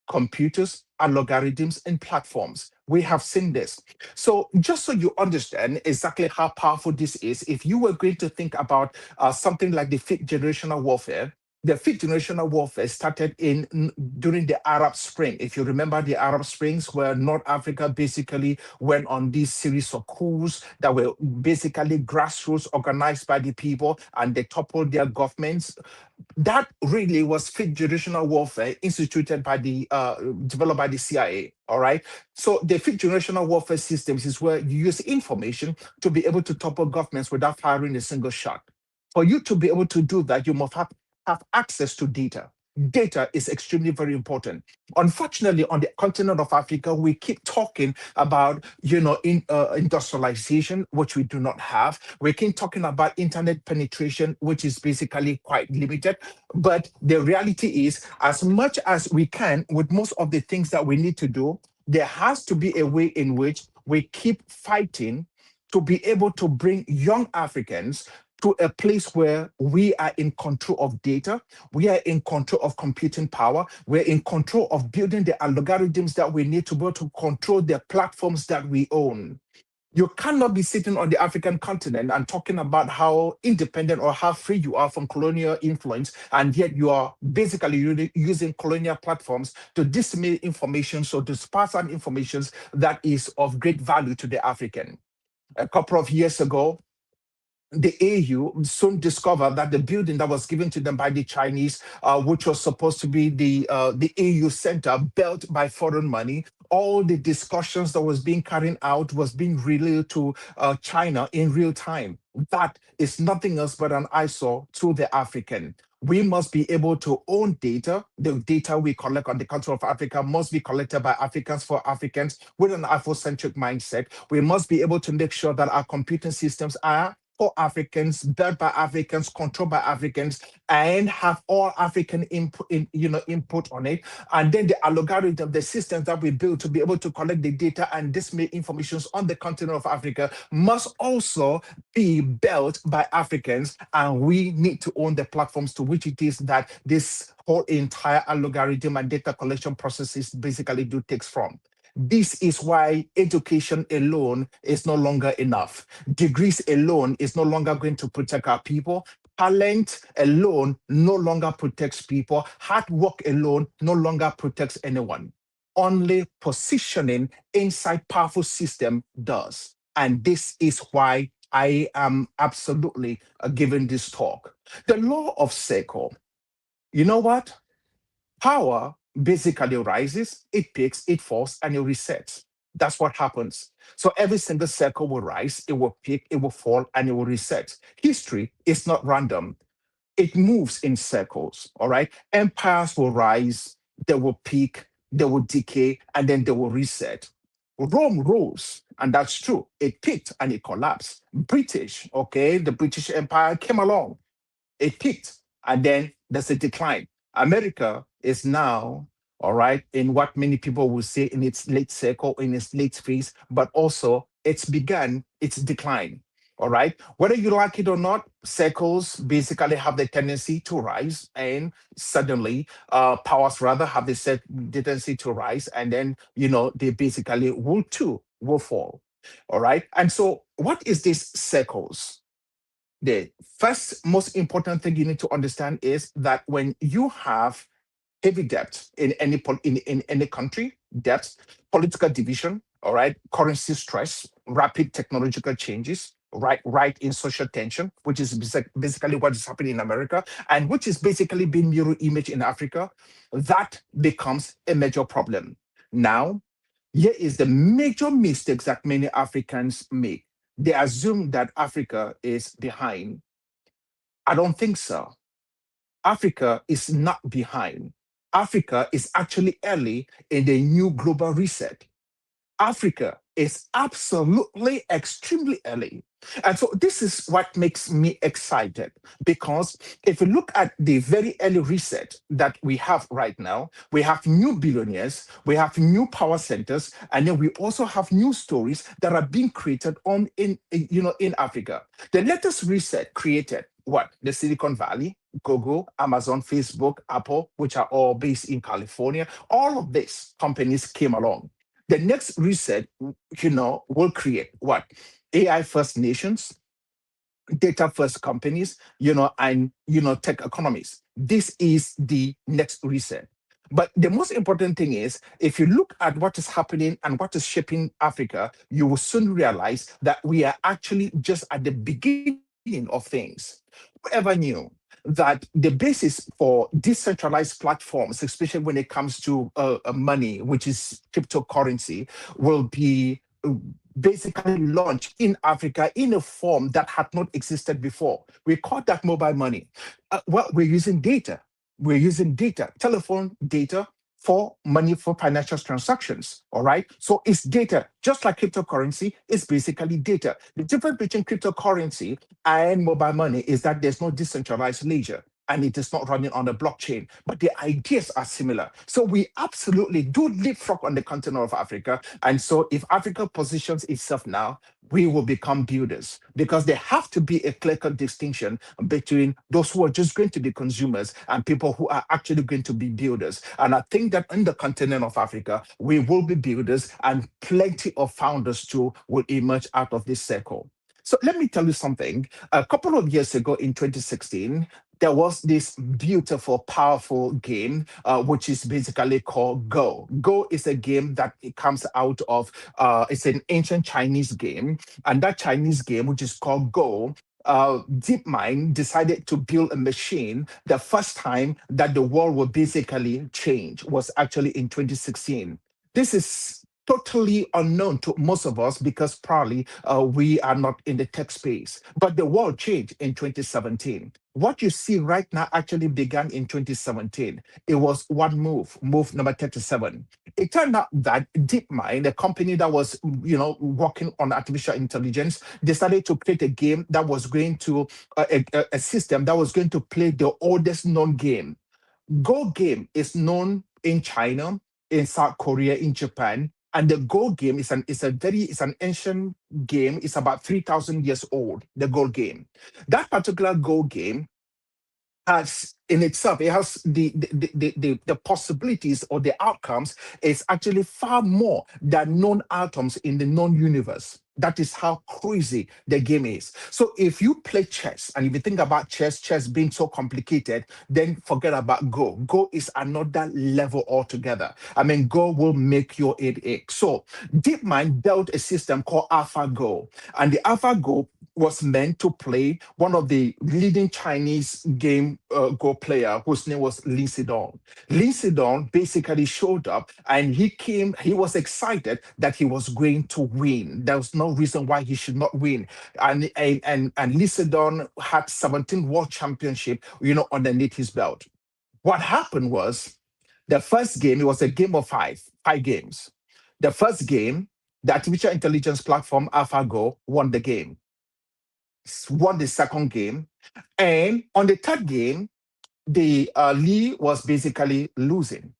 S3: computers, and algorithms and platforms. We have seen this. So just so you understand exactly how powerful this is, if you were going to think about something like the fifth generational warfare, The fifth generational warfare started during the Arab Spring. If you remember the Arab Springs, where North Africa basically went on this series of coups that were basically grassroots organized by the people, and they toppled their governments. That really was fifth generational warfare instituted by developed by the CIA. All right. So the fifth generational warfare systems is where you use information to be able to topple governments without firing a single shot. For you to be able to do that, you must have access to data. Data is extremely very important. Unfortunately, on the continent of Africa, we keep talking about, industrialization, which we do not have. We keep talking about internet penetration, which is basically quite limited. But the reality is, as much as we can, with most of the things that we need to do, there has to be a way in which we keep fighting to be able to bring young Africans to a place where we are in control of data, we are in control of computing power, we're in control of building the algorithms that we need to be able to control the platforms that we own. You cannot be sitting on the African continent and talking about how independent or how free you are from colonial influence, and yet you are basically using colonial platforms to disseminate information, so to pass on information that is of great value to the African. A couple of years ago, the AU soon discovered that the building that was given to them by the Chinese, which was supposed to be the AU center, built by foreign money, all the discussions that was being carried out was being relayed to China in real time. That is nothing else but an eyesore to the African. We must be able to own data. The data we collect on the continent of Africa must be collected by Africans for Africans with an Afrocentric mindset. We must be able to make sure that our computing systems are for Africans, built by Africans, controlled by Africans, and have all African input on it. And then the algorithm, the systems that we build to be able to collect the data and disseminate information on the continent of Africa must also be built by Africans. And we need to own the platforms to which it is that this whole entire algorithm and data collection processes basically do takes from. This is why education alone is no longer enough. Degrees alone is no longer going to protect our people. Talent alone no longer protects people. Hard work alone no longer protects anyone. Only positioning inside powerful system does. And this is why I am absolutely giving this talk. The law of circle. You know what? Power basically rises, it peaks, it falls, and it resets. That's what happens. So every single circle will rise, it will peak, it will fall, and it will reset. History is not random. It moves in circles, all right? Empires will rise, they will peak, they will decay, and then they will reset. Rome rose, and that's true. It peaked and it collapsed. British, okay, the British Empire came along, it peaked, and then there's a decline. America is now, all right, in what many people will say in its late cycle, in its late phase, but also it's begun its decline. All right. Whether you like it or not, cycles basically have the tendency to rise, and suddenly powers rather have the tendency to rise, and then they basically will fall. All right. And so what is this cycles? The first most important thing you need to understand is that when you have heavy debt in in any country, debt, political division, all right, currency stress, rapid technological changes, right in social tension, which is basically what is happening in America, and which is basically being mirror image in Africa, that becomes a major problem. Now, here is the major mistakes that many Africans make. They assume that Africa is behind. I don't think so. Africa is not behind. Africa is actually early in the new global reset. Africa is absolutely extremely early. And so this is what makes me excited, because if you look at the very early reset that we have right now, we have new billionaires, we have new power centers, and then we also have new stories that are being created in Africa. The latest reset created what? The Silicon Valley, Google, Amazon, Facebook, Apple, which are all based in California. All of these companies came along. The next reset, will create what? AI first nations, data first companies, and tech economies. This is the next reset. But the most important thing is, if you look at what is happening and what is shaping Africa, you will soon realize that we are actually just at the beginning of things. Whoever knew that the basis for decentralized platforms, especially when it comes to money, which is cryptocurrency, will be basically launched in Africa in a form that had not existed before. We call that mobile money. Well, we're using data. We're using data, telephone data for money for financial transactions. All right. So it's data, just like cryptocurrency, it's basically data. The difference between cryptocurrency and mobile money is that there's no decentralized ledger and it is not running on a blockchain, but the ideas are similar. So we absolutely do leapfrog on the continent of Africa. And so if Africa positions itself now, we will become builders because there have to be a clear-cut distinction between those who are just going to be consumers and people who are actually going to be builders. And I think that in the continent of Africa, we will be builders and plenty of founders too will emerge out of this circle. So let me tell you something. A couple of years ago in 2016, there was this beautiful, powerful game, which is basically called Go. Go is a game that it comes out of, it's an ancient Chinese game. And that Chinese game, which is called Go, DeepMind decided to build a machine. The first time that the world will basically change was actually in 2016. This is totally unknown to most of us because probably we are not in the tech space. But the world changed in 2017. What you see right now actually began in 2017. It was one move number 37. It turned out that DeepMind, a company that was, working on artificial intelligence, decided to create a game that was going to, a system that was going to play the oldest known game. Go game is known in China, in South Korea, in Japan, and the Go game is an ancient game. It's about 3,000 years old. The Go game, that particular Go game has in itself, it has the possibilities or the outcomes is actually far more than known atoms in the known universe. That is how crazy the game is. So if you play chess and if you think about chess being so complicated, then forget about Go. Go is another level altogether. I mean, Go will make your head ache. So DeepMind built a system called AlphaGo, and the AlphaGo was meant to play one of the leading Chinese game Go player whose name was Lee Sedol. Lee Sedol basically showed up and he was excited that he was going to win. There was no reason why he should not win. And Lee Sedol had 17 world championship, underneath his belt. What happened was the first game, it was a game of five games. The first game, the artificial intelligence platform AlphaGo won the game, won the second game. And on the third game, the Lee was basically losing.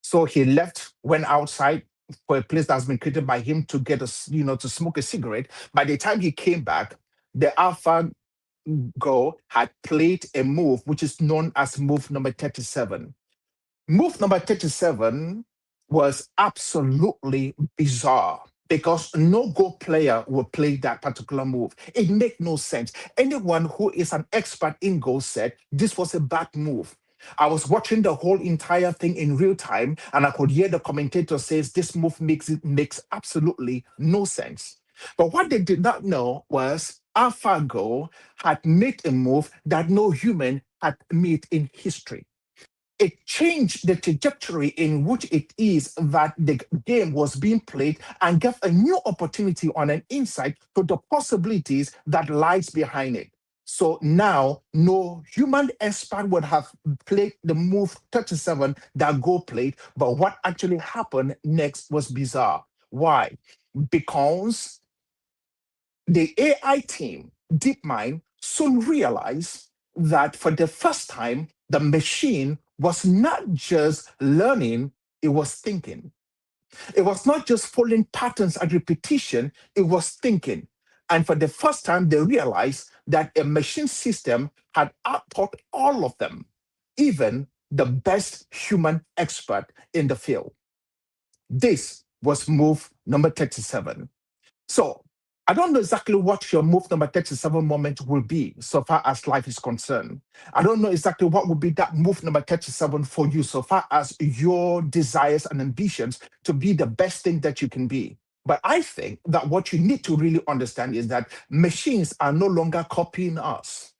S3: So he left, went outside for a place that's been created by him to get to smoke a cigarette. By the time he came back, the AlphaGo had played a move which is known as move number 37. Move number 37 was absolutely bizarre because no Go player will play that particular move. It made no sense. Anyone who is an expert in Go said this was a bad move. I was watching the whole entire thing in real time, and I could hear the commentator says this move makes absolutely no sense. But what they did not know was AlphaGo had made a move that no human had made in history. It changed the trajectory in which it is that the game was being played and gave a new opportunity on an insight to the possibilities that lies behind it. So now no human expert would have played the move 37 that Go played, but what actually happened next was bizarre. Why? Because the AI team, DeepMind, soon realized that for the first time, the machine was not just learning, it was thinking. It was not just following patterns and repetition, it was thinking. And for the first time, they realized that a machine system had outthought all of them, even the best human expert in the field. This was move number 37. So I don't know exactly what your move number 37 moment will be so far as life is concerned. I don't know exactly what will be that move number 37 for you so far as your desires and ambitions to be the best thing that you can be. But I think that what you need to really understand is that machines are no longer copying us.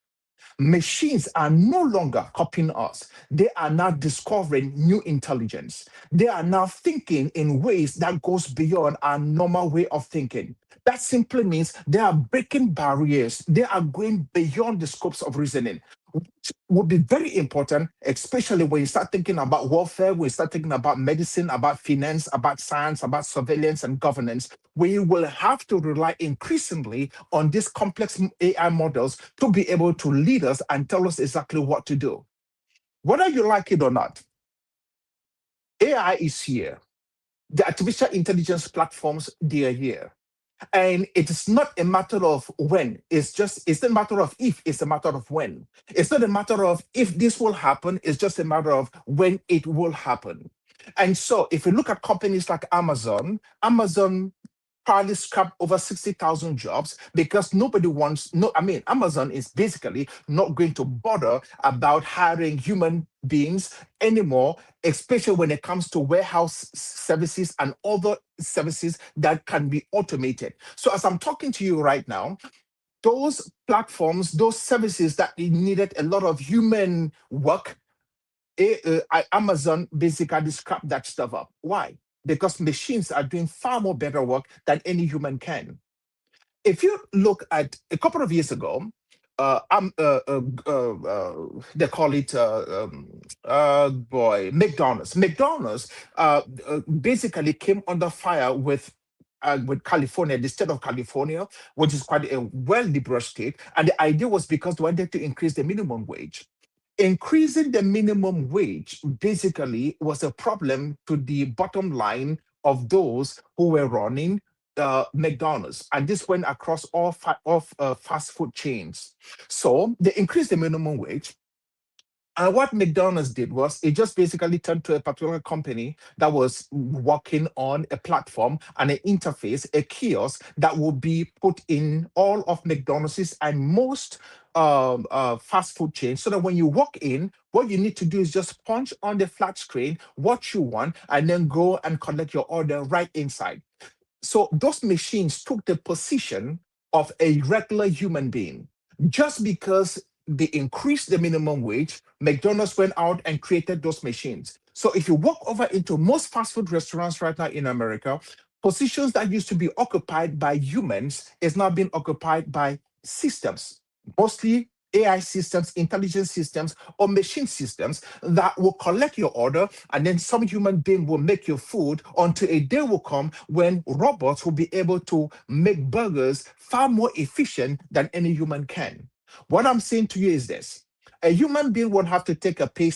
S3: Machines are no longer copying us. They are now discovering new intelligence. They are now thinking in ways that goes beyond our normal way of thinking. That simply means they are breaking barriers. They are going beyond the scopes of reasoning, which would be very important, especially when you start thinking about warfare, when you start thinking about medicine, about finance, about science, about surveillance and governance. We will have to rely increasingly on these complex AI models to be able to lead us and tell us exactly what to do. Whether you like it or not, AI is here. The artificial intelligence platforms, they are here. And it is not a matter of when, it's not a matter of if, it's a matter of when. It's not a matter of if this will happen, it's just a matter of when it will happen. And so if you look at companies like Amazon probably scrapped over 60,000 jobs because nobody wants, no, I mean, Amazon is basically not going to bother about hiring human beings anymore, especially when it comes to warehouse services and other services that can be automated. So as I'm talking to you right now, those platforms, those services that needed a lot of human work, Amazon basically scrapped that stuff up. Why? Because machines are doing far more better work than any human can. If you look at a couple of years ago, they call it McDonald's. McDonald's basically came under fire with California, the state of California, which is quite a well-liberal state, and the idea was because they wanted to increase the minimum wage. Increasing the minimum wage basically was a problem to the bottom line of those who were running McDonald's, and this went across all fast food chains. So they increased the minimum wage. And what McDonald's did was it just basically turned to a particular company that was working on a platform and an interface, a kiosk that would be put in all of McDonald's and most fast food chains, so that when you walk in, what you need to do is just punch on the flat screen what you want and then go and collect your order right inside. So those machines took the position of a regular human being. Just because they increased the minimum wage, McDonald's went out and created those machines. So if you walk over into most fast food restaurants right now in America, positions that used to be occupied by humans is now being occupied by systems, mostly AI systems, intelligence systems, or machine systems that will collect your order, and then some human being will make your food until a day will come when robots will be able to make burgers far more efficient than any human can. What I'm saying to you is this. A human being would have to take a pay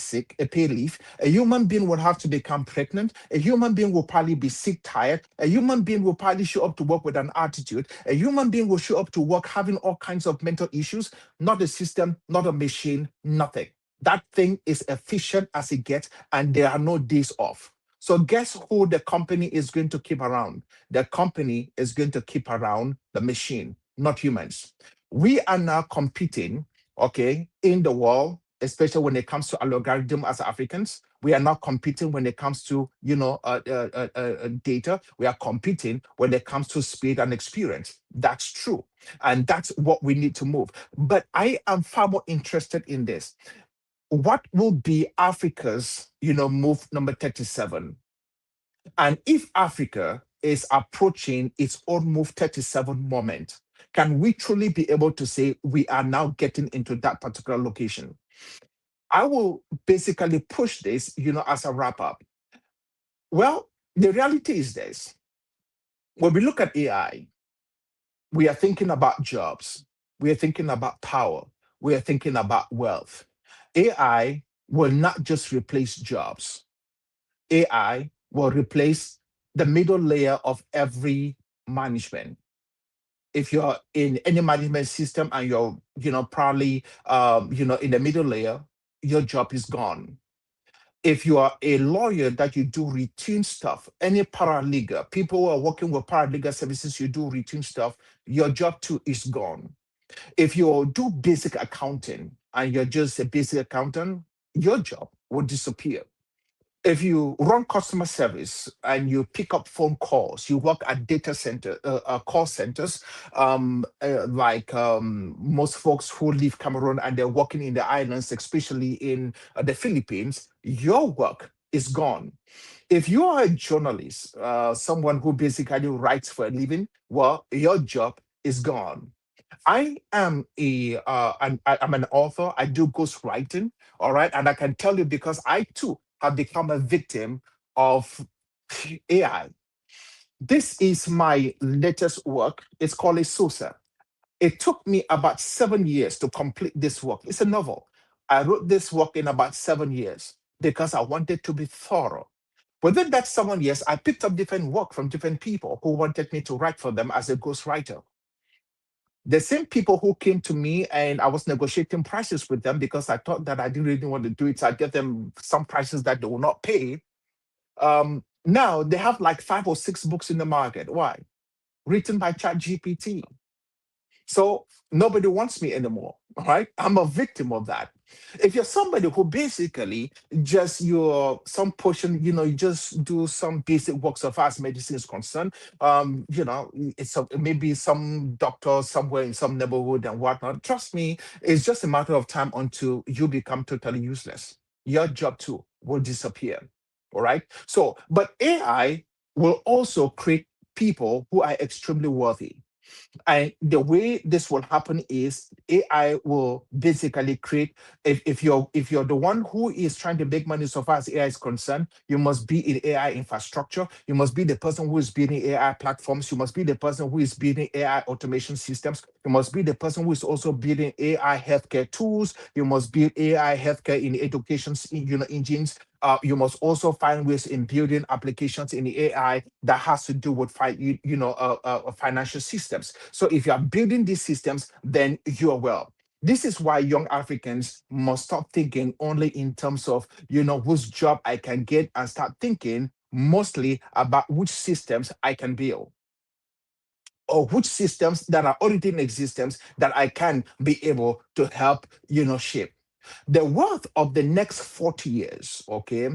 S3: leave. A human being would have to become pregnant. A human being will probably be sick, tired. A human being will probably show up to work with an attitude. A human being will show up to work having all kinds of mental issues. Not a system, not a machine, nothing. That thing is efficient as it gets, and there are no days off. So guess who the company is going to keep around? The company is going to keep around the machine, not humans. We are now competing, okay, in the world, especially when it comes to algorithm as Africans. We are not competing when it comes to, data. We are competing when it comes to speed and experience. That's true. And that's what we need to move. But I am far more interested in this. What will be Africa's, move number 37? And if Africa is approaching its own move 37 moment, can we truly be able to say we are now getting into that particular location? I will basically push this, as a wrap up. Well, the reality is this. When we look at AI, we are thinking about jobs. We are thinking about power. We are thinking about wealth. AI will not just replace jobs. AI will replace the middle layer of every management. If you're in any management system and you're, probably, in the middle layer, your job is gone. If you are a lawyer that you do routine stuff, any paralegal, people who are working with paralegal services, you do routine stuff, your job too is gone. If you do basic accounting and you're just a basic accountant, your job will disappear. If you run customer service and you pick up phone calls, you work at data center, call centers, like most folks who leave Cameroon and they're working in the islands, especially in the Philippines, your work is gone. If you are a journalist, someone who basically writes for a living, well, your job is gone. I am I'm an author. I do ghostwriting, all right, and I can tell you because I too have become a victim of AI. This is my latest work. It's called a Sosa. It took me about 7 years to complete this work. It's a novel. I wrote this work in about 7 years because I wanted to be thorough. Within that 7 years, I picked up different work from different people who wanted me to write for them as a ghostwriter. The same people who came to me and I was negotiating prices with them because I thought that I didn't really want to do it. So I get them some prices that they will not pay. Now they have like 5 or 6 books in the market. Why? Written by ChatGPT. So nobody wants me anymore, right? I'm a victim of that. If you're somebody who basically just you're some portion, you just do some basic works of as medicine is concerned, it's maybe some doctor somewhere in some neighborhood and whatnot. Trust me, it's just a matter of time until you become totally useless. Your job too will disappear. All right. So, but AI will also create people who are extremely worthy. And the way this will happen is AI will basically create if you're the one who is trying to make money so far as AI is concerned, you must be in AI infrastructure. You must be the person who is building AI platforms. You must be the person who is building AI automation systems. You must be the person who is also building AI healthcare tools. You must build AI healthcare in education, engines. You must also find ways in building applications in the AI that has to do with financial systems. So if you are building these systems, then you are well. This is why young Africans must stop thinking only in terms of whose job I can get and start thinking mostly about which systems I can build or which systems that are already in existence that I can be able to help shape. The wealth of the next 40 years, okay,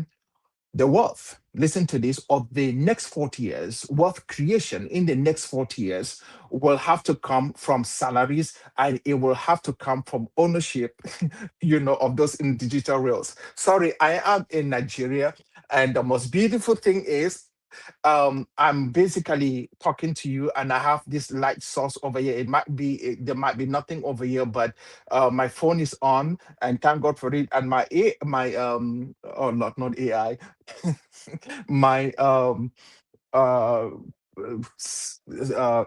S3: the wealth, listen to this, of the next 40 years, wealth creation in the next 40 years will have to come from salaries and it will have to come from ownership, of those in digital rails. Sorry, I am in Nigeria. And the most beautiful thing is I'm basically talking to you and I have this light source over here. There might be nothing over here, but my phone is on and thank God for it. And oh, not AI, my uh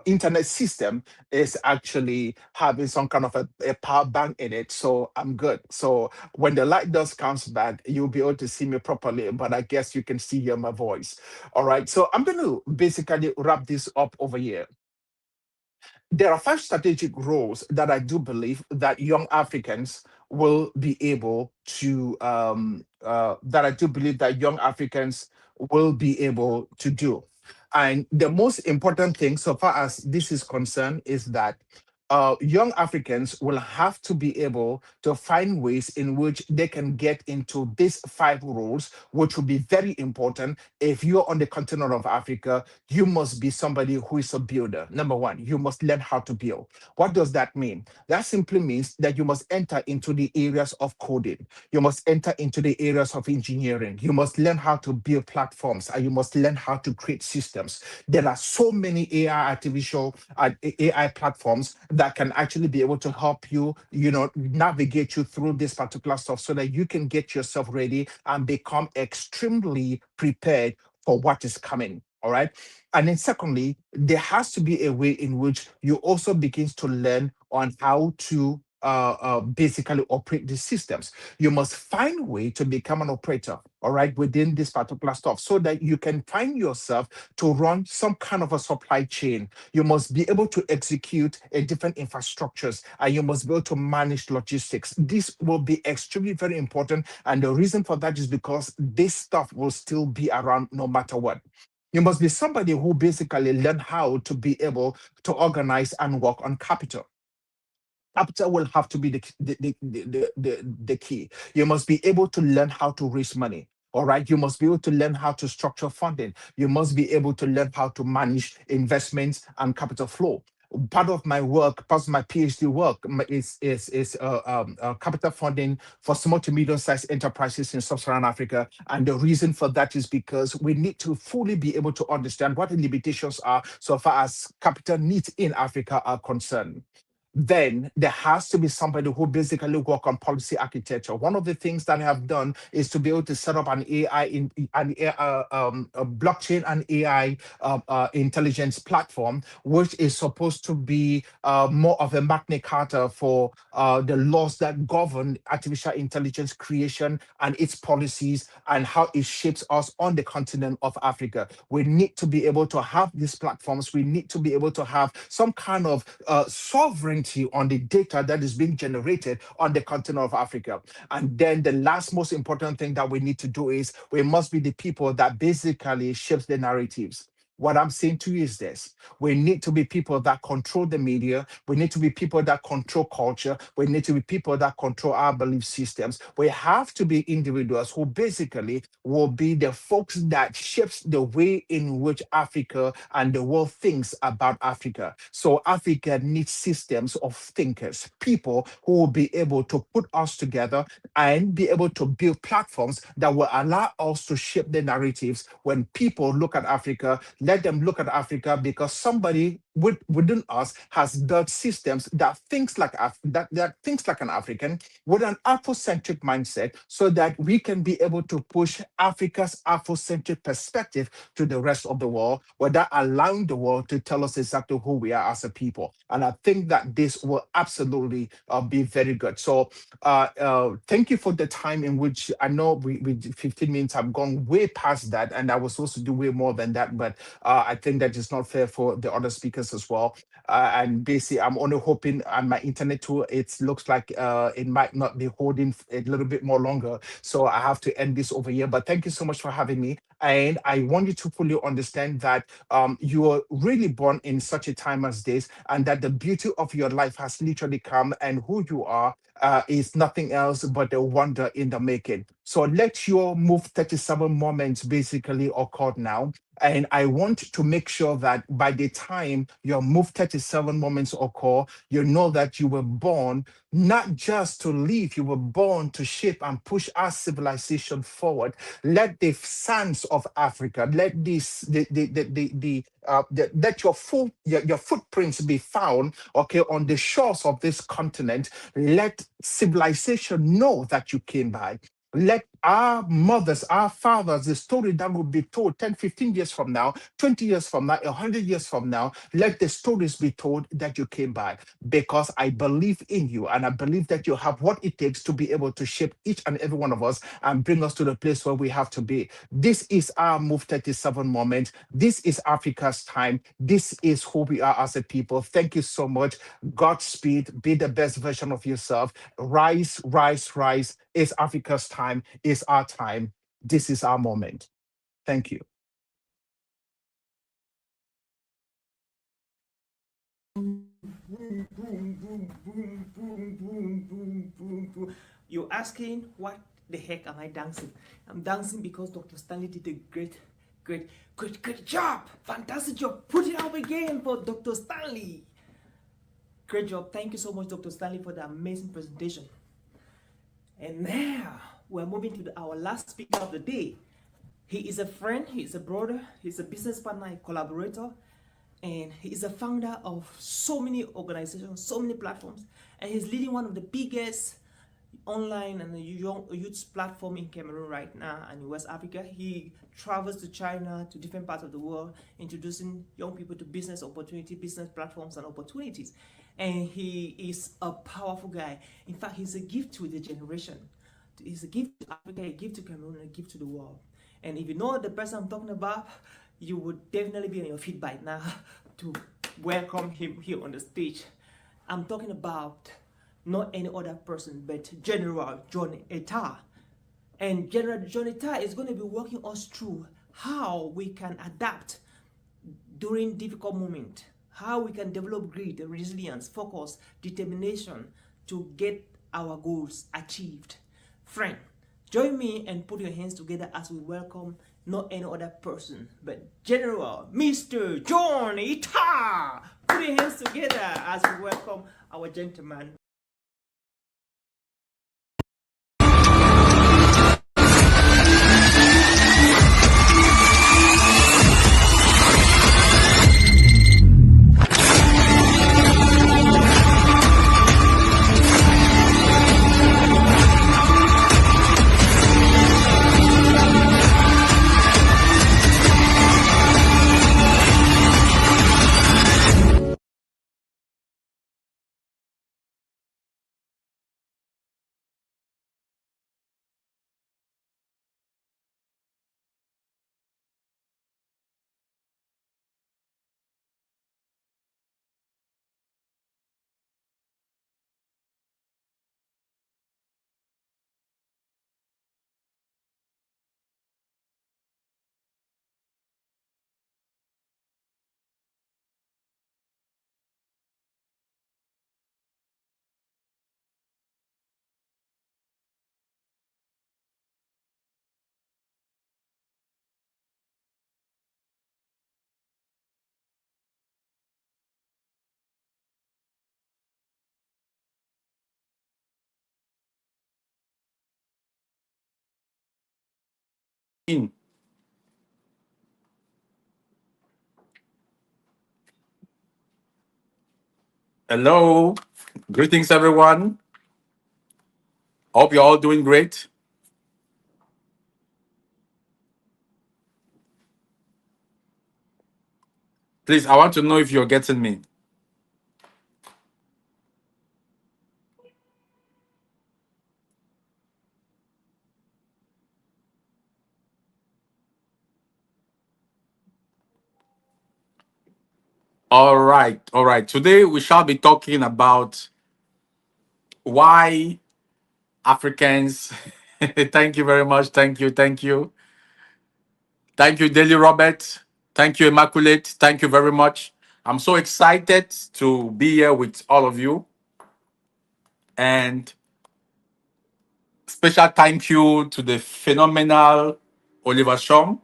S3: internet system is actually having some kind of a power bank in it, so I'm good. So when the light does comes back, you'll be able to see me properly, but I guess you can see hear my voice. All right, so I'm going to basically wrap this up over here. There are 5 strategic roles that I do believe that young Africans will be able to that I do believe that young Africans will be able to do. And the most important thing so far as this is concerned is that young Africans will have to be able to find ways in which they can get into these 5 roles, which will be very important. If you're on the continent of Africa, you must be somebody who is a builder. Number one, you must learn how to build. What does that mean? That simply means that you must enter into the areas of coding. You must enter into the areas of engineering. You must learn how to build platforms and you must learn how to create systems. There are so many AI platforms that can actually be able to help you, navigate you through this particular stuff so that you can get yourself ready and become extremely prepared for what is coming. All right. And then secondly, there has to be a way in which you also begin to learn on how to basically operate these systems. You must find a way to become an operator, all right, within this particular stuff, so that you can find yourself to run some kind of a supply chain. You must be able to execute a different infrastructures, and you must be able to manage logistics. This will be extremely very important, and the reason for that is because this stuff will still be around no matter what. You must be somebody who basically learn how to be able to organize and work on capital. Capital will have to be the key. You must be able to learn how to raise money. All right. You must be able to learn how to structure funding. You must be able to learn how to manage investments and capital flow. Part of my work, part of my PhD work is capital funding for small to medium-sized enterprises in sub-Saharan Africa. And the reason for that is because we need to fully be able to understand what the limitations are so far as capital needs in Africa are concerned. Then there has to be somebody who basically work on policy architecture. One of the things that I have done is to be able to set up an a blockchain and AI intelligence platform, which is supposed to be more of a Magna Carta for the laws that govern artificial intelligence creation and its policies and how it shapes us on the continent of Africa. We need to be able to have these platforms. We need to be able to have some kind of sovereignty on the data that is being generated on the continent of Africa. And then the last most important thing that we need to do is we must be the people that basically shapes the narratives. What I'm saying to you is this: we need to be people that control the media. We need to be people that control culture. We need to be people that control our belief systems. We have to be individuals who basically will be the folks that shapes the way in which Africa and the world thinks about Africa. So Africa needs systems of thinkers, people who will be able to put us together and be able to build platforms that will allow us to shape the narratives. When people look at Africa, let them look at Africa because somebody within us has built systems that thinks like that thinks like an African with an Afrocentric mindset, so that we can be able to push Africa's Afrocentric perspective to the rest of the world, without allowing the world to tell us exactly who we are as a people. And I think that this will absolutely be very good. So thank you for the time in which I know we 15 minutes have gone way past that, and I was supposed to do way more than that, but I think that is not fair for the other speakers as well. And basically, I'm only hoping on my internet too, it looks like it might not be holding a little bit more longer. So I have to end this over here. But thank you so much for having me. And I want you to fully understand that you are really born in such a time as this, and that the beauty of your life has literally come, and who you are is nothing else but a wonder in the making. So let your move 37 moments basically occur now. And I want to make sure that by the time your move 37 moments occur, you know that you were born not just to live, you were born to shape and push our civilization forward. Let the sands of Africa, let this let your footprints be found, okay, on the shores of this continent. Let civilization know that you came by. Let our mothers, our fathers, the story that will be told 10, 15 years from now, 20 years from now, 100 years from now, let the stories be told that you came by, because I believe in you, and I believe that you have what it takes to be able to shape each and every one of us and bring us to the place where we have to be. This is our Move 37 moment. This is Africa's time. This is who we are as a people. Thank you so much. Godspeed. Be the best version of yourself. Rise, rise, rise. It's Africa's time. It's our time. This is our moment. Thank you.
S1: You're asking, what the heck am I dancing? I'm dancing because Dr. Stanley did a great job. Fantastic job. Put it up again for Dr. Stanley. Great job. Thank you so much, Dr. Stanley, for the amazing presentation. And now we're moving to our last speaker of the day. He is a friend, he is a brother, he's a business partner, a collaborator, and he is a founder of so many organizations, so many platforms, and he's leading one of the biggest online and youth platform in Cameroon right now and in West Africa. He travels to China, to different parts of the world, introducing young people to business opportunity, business platforms and opportunities. and he is a powerful guy. In fact, he's a gift to the generation. He's a gift to Africa, a gift to Cameroon, a gift to the world. And if you know the person I'm talking about, you would definitely be on your feet by now to welcome him here on the stage. I'm talking about not any other person but General John Etta. And General John Etta is going to be walking us through how we can adapt during difficult moments, how we can develop grit, resilience, focus, determination to get our goals achieved. Friend, join me and put your hands together as we welcome not any other person but General Mr. John Etta. Put your hands together as we welcome our gentleman.
S4: In. Hello, greetings everyone. Hope you're all doing great. Please, I want to know if you're getting me. All right, all right. Today we shall be talking about why Africans. Thank you very much. Thank you. Thank you. Thank you, Daily Robert. Thank you, Immaculate. Thank you very much. I'm so excited to be here with all of you. And special thank you to the phenomenal Oliver Nshom,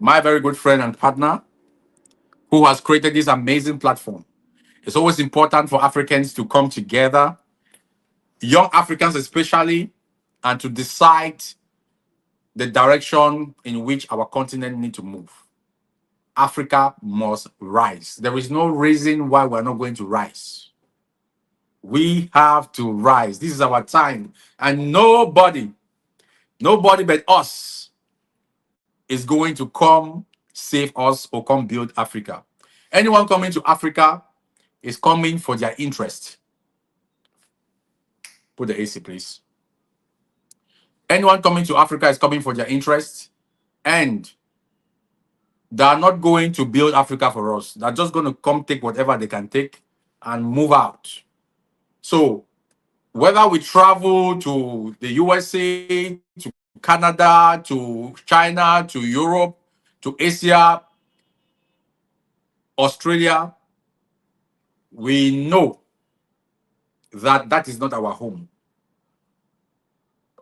S4: my very good friend and partner, who has created this amazing platform. It's always important for Africans to come together, young Africans especially, and to decide the direction in which our continent need to move. Africa must rise. There is no reason why we're not going to rise. We have to rise. This is our time. And nobody but us is going to come save us or come build Africa. Anyone coming to Africa is coming for their interest. Put the AC, please. Anyone coming to Africa is coming for their interest, and they are not going to build Africa for us. They're just going to come take whatever they can take and move out. So whether we travel to the USA, to Canada, to China, to Europe, to Asia, Australia, we know that that is not our home.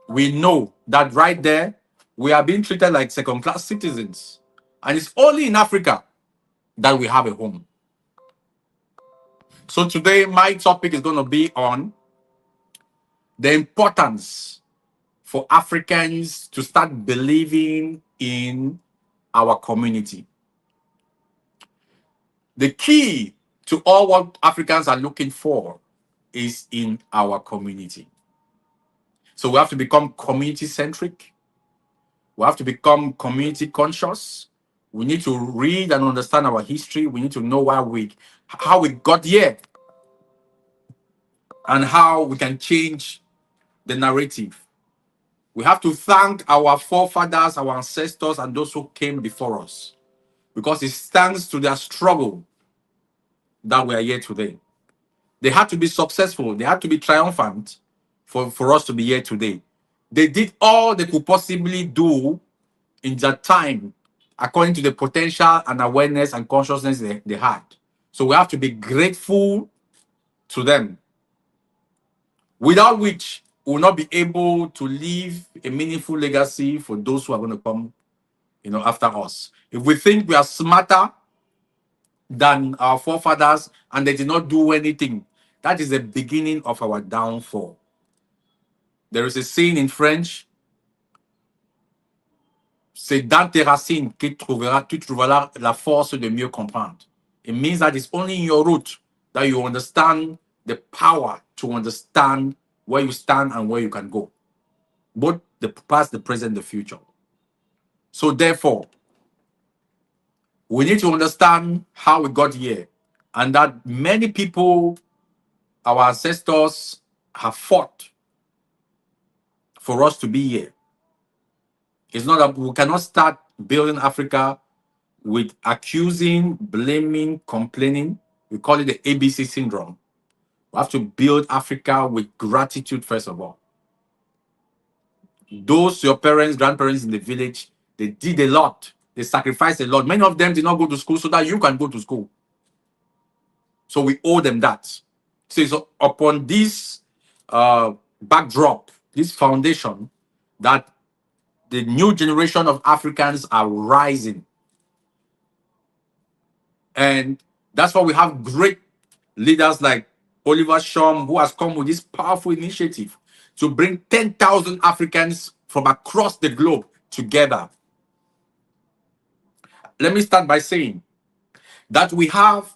S4: We know that right there, we are being treated like second-class citizens. And it's only in Africa that we have a home. So today, my topic is going to be on the importance for Africans to start believing in our community. The key to all what Africans are looking for is in our community. So we have to become community-centric. We have to become community conscious. We need to read and understand our history. We need to know how we got here. and how we can change the narrative. We have to thank our forefathers, our ancestors, and those who came before us, because it's thanks to their struggle that we are here today. They had to be successful, they had to be triumphant for us to be here today. They did all they could possibly do in that time, according to the potential and awareness and consciousness they had. So we have to be grateful to them, without which we will not be able to leave a meaningful legacy for those who are going to come, after us. If we think we are smarter than our forefathers and they did not do anything, that is the beginning of our downfall. There is a saying in French, c'est dans tes racines que tu trouveras la force de mieux comprendre. It means that it's only in your root that you understand the power to understand where you stand and where you can go, both the past, the present, the future. So therefore, we need to understand how we got here, and that many people, our ancestors, have fought for us to be here. It's not that we cannot start building Africa with accusing, blaming, complaining. We call it the ABC syndrome. We have to build Africa with gratitude, first of all. Those, your parents, grandparents in the village, they did a lot. They sacrificed a lot. Many of them did not go to school so that you can go to school. So we owe them that. So upon this backdrop, this foundation, that the new generation of Africans are rising. And that's why we have great leaders like Oliver Nshom, who has come with this powerful initiative to bring 10,000 Africans from across the globe together. Let me start by saying that we have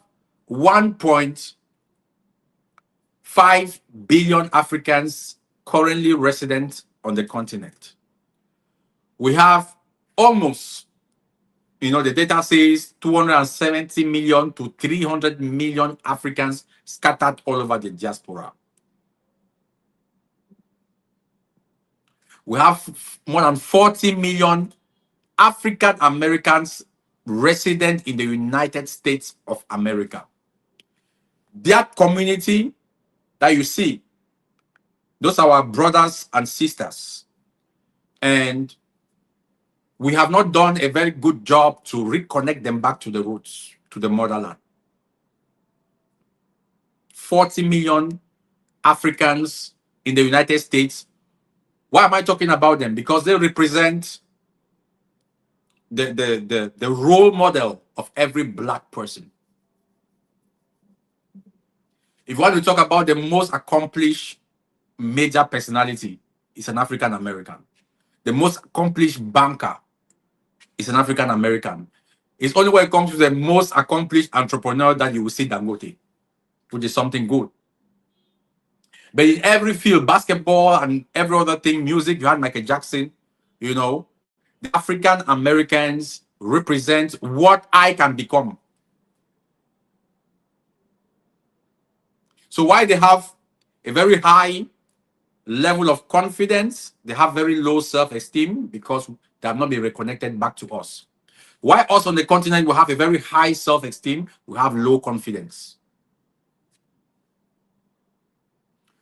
S4: 1.5 billion Africans currently resident on the continent. We have almost, the data says 270 million to 300 million Africans scattered all over the diaspora. We have more than 40 million African Americans resident in the United States of America. That community that you see, those are our brothers and sisters. And we have not done a very good job to reconnect them back to the roots, to the motherland. 40 million Africans in the United States. Why am I talking about them? Because they represent the role model of every Black person. If you want to talk about the most accomplished major personality, it's an African American. The most accomplished banker is an African American. It's only when it comes to the most accomplished entrepreneur that you will see Dangote, which is something good. But in every field, basketball and every other thing, music, you had Michael Jackson, the African Americans represent what I can become. So why they have a very high level of confidence, they have very low self-esteem because they have not been reconnected back to us. Why us on the continent we have a very high self-esteem, we have low confidence.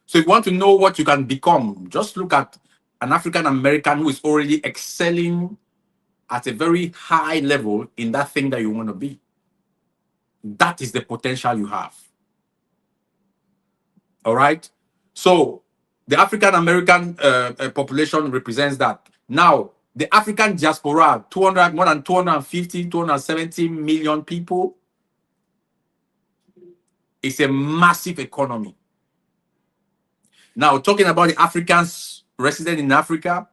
S4: So if you want to know what you can become, just look at an African American who is already excelling at a very high level in that thing that you want to be. That is the potential you have. All right? So the African American population represents that. Now, the African diaspora, more than 250, 270 million people, is a massive economy. Now, talking about the Africans resident in Africa,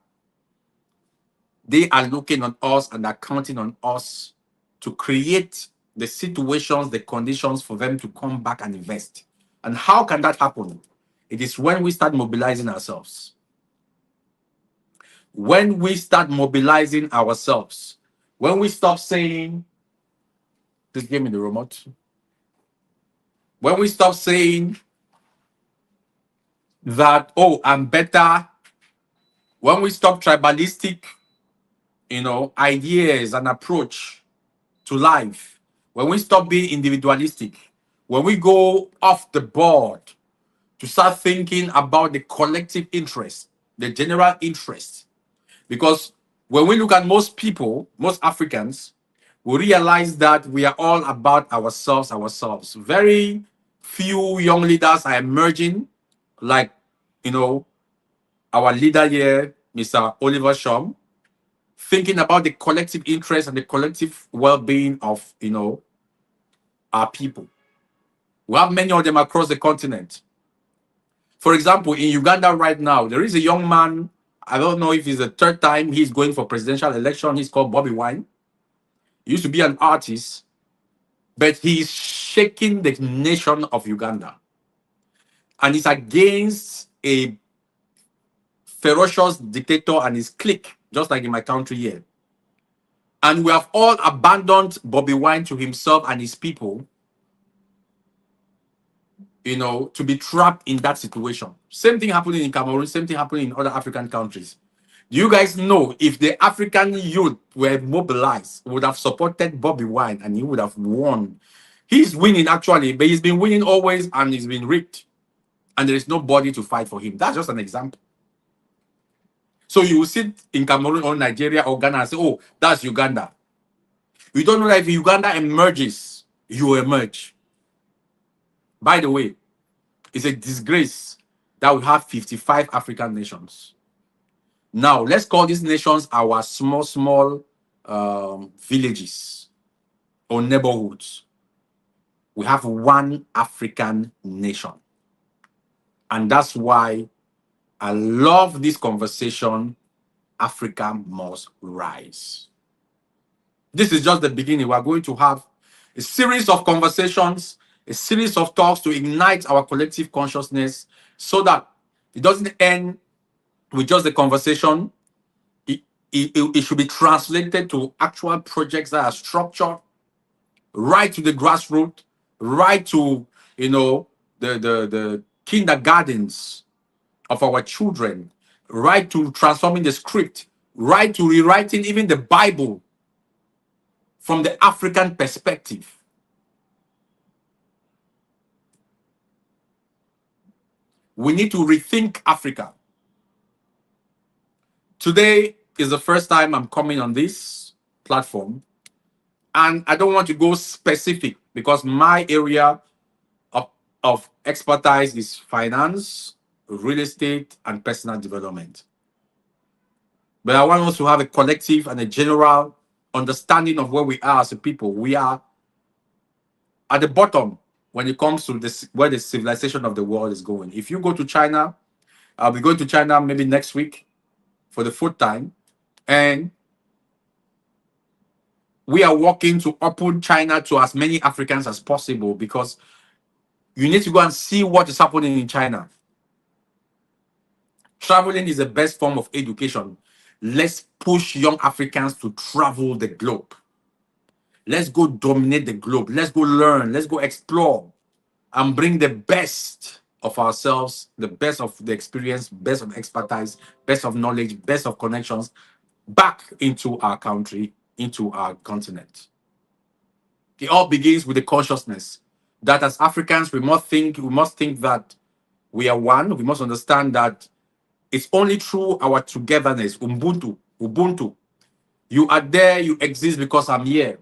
S4: they are looking on us and are counting on us to create the situations, the conditions for them to come back and invest. And how can that happen? It is when we start mobilizing ourselves. When we start mobilizing ourselves, when we stop saying, just give me the remote. When we stop saying, that, oh, I'm better, when we stop tribalistic, ideas and approach to life, when we stop being individualistic, when we go off the board to start thinking about the collective interest, the general interest. Because when we look at most people, most Africans, we realize that we are all about ourselves. Very few young leaders are emerging, like, our leader here, Mr. Oliver Shom, thinking about the collective interest and the collective well-being of, our people. We have many of them across the continent. For example, in Uganda right now, there is a young man, I don't know if it's the third time he's going for presidential election. He's called Bobby Wine. He used to be an artist, but he's shaking the nation of Uganda. And it's against a ferocious dictator and his clique, just like in my country here. And we have all abandoned Bobby Wine to himself and his people, to be trapped in that situation. Same thing happening in Cameroon, same thing happening in other African countries. Do you guys know if the African youth were mobilized, would have supported Bobby Wine and he would have won? He's winning actually, but he's been winning always and he's been rigged. And there is nobody to fight for him. That's just an example. So you will sit in Cameroon or Nigeria or Ghana and say, oh, that's Uganda. You don't know that if Uganda emerges, you emerge. By the way, it's a disgrace that we have 55 African nations. Now, let's call these nations our small villages or neighborhoods. We have one African nation. And that's why I love this conversation, Africa must rise. This is just the beginning. We are going to have a series of conversations, a series of talks to ignite our collective consciousness so that it doesn't end with just the conversation. It should be translated to actual projects that are structured right to the grassroots, right to the kindergartens of our children, right to transforming the script, right to rewriting even the Bible from the African perspective. We need to rethink Africa. Today is the first time I'm coming on this platform, and I don't want to go specific because my area of expertise is finance, real estate, and personal development. But I want us to have a collective and a general understanding of where we are as a people. We are at the bottom when it comes to this, where the civilization of the world is going. If you go to China, I'll be going to China maybe next week for the fourth time. And we are working to open China to as many Africans as possible because you need to go and see what is happening in China. Traveling is the best form of education. Let's push young Africans to travel the globe. Let's go dominate the globe. Let's go learn. Let's go explore and bring the best of ourselves, the best of the experience, best of expertise, best of knowledge, best of connections back into our country, into our continent. It all begins with the consciousness that as Africans, we must think that we are one. We must understand that it's only through our togetherness, Ubuntu. You are there, you exist because I'm here.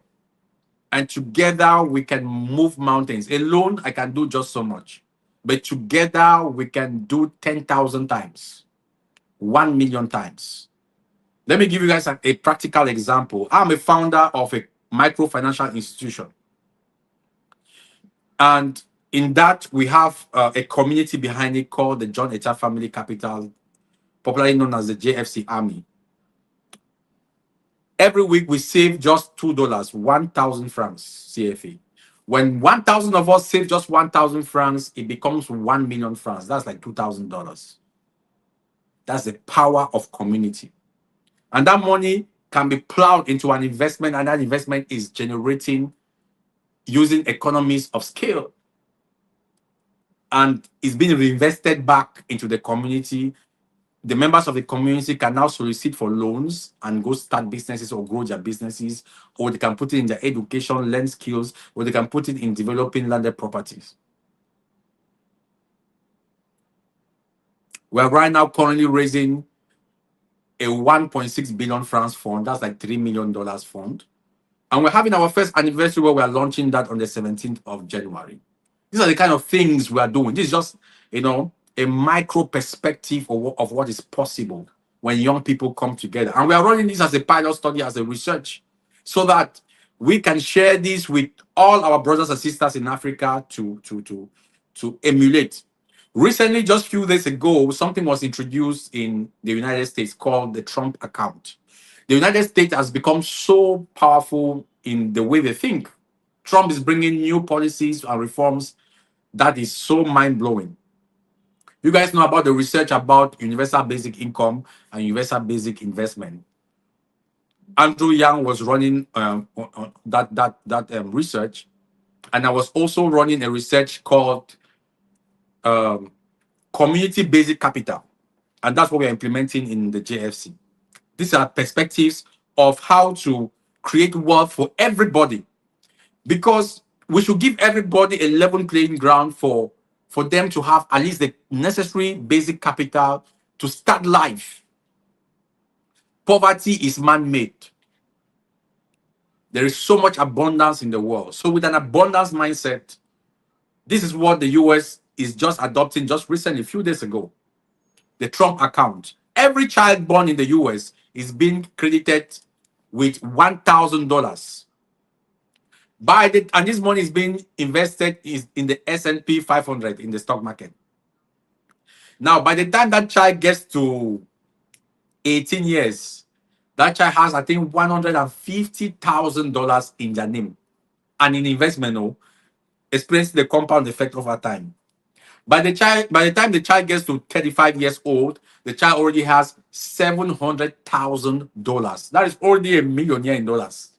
S4: And together we can move mountains. Alone, I can do just so much. But together we can do 10,000 times, 1 million times. Let me give you guys a practical example. I'm a founder of a microfinancial institution. And in that, we have a community behind it called the John Etta Family Capital, popularly known as the JFC Army. Every week, we save just $2, 1,000 francs CFA. When 1,000 of us save just 1,000 francs, it becomes 1 million francs. That's like $2,000. That's the power of community. And that money can be plowed into an investment, and that investment is generating using economies of scale. and it's being reinvested back into the community. The members of the community can now solicit for loans and go start businesses or grow their businesses, or they can put it in their education, learn skills, or they can put it in developing landed properties. We are right now currently raising a 1.6 billion francs fund. That's like $3 million fund. And we're having our first anniversary where we are launching that on the 17th of January. These are the kind of things we are doing. This is just, a micro perspective of what is possible when young people come together. And we are running this as a pilot study, as a research, so that we can share this with all our brothers and sisters in Africa to emulate. Recently, just a few days ago, something was introduced in the United States called the Trump account. The United States has become so powerful in the way they think. Trump is bringing new policies and reforms that is so mind-blowing. You guys know about the research about universal basic income and universal basic investment. Andrew Yang was running on that research, and I was also running a research called community basic capital, and that's what we're implementing in the JFC. These are perspectives of how to create wealth for everybody, because we should give everybody a level playing ground for them to have at least the necessary basic capital to start life. Poverty is man-made. There is so much abundance in the world. So with an abundance mindset, this is what the US is just adopting just recently, a few days ago. The Trump account. Every child born in the US is being credited with $1,000. And this money is being invested in the S&P 500 in the stock market. Now, by the time that child gets to 18 years, that child has, I think, $150,000 in their name. And in investment, experiencing the compound effect over time. By the time the child gets to 35 years old, the child already has $700,000. That is already a millionaire in dollars.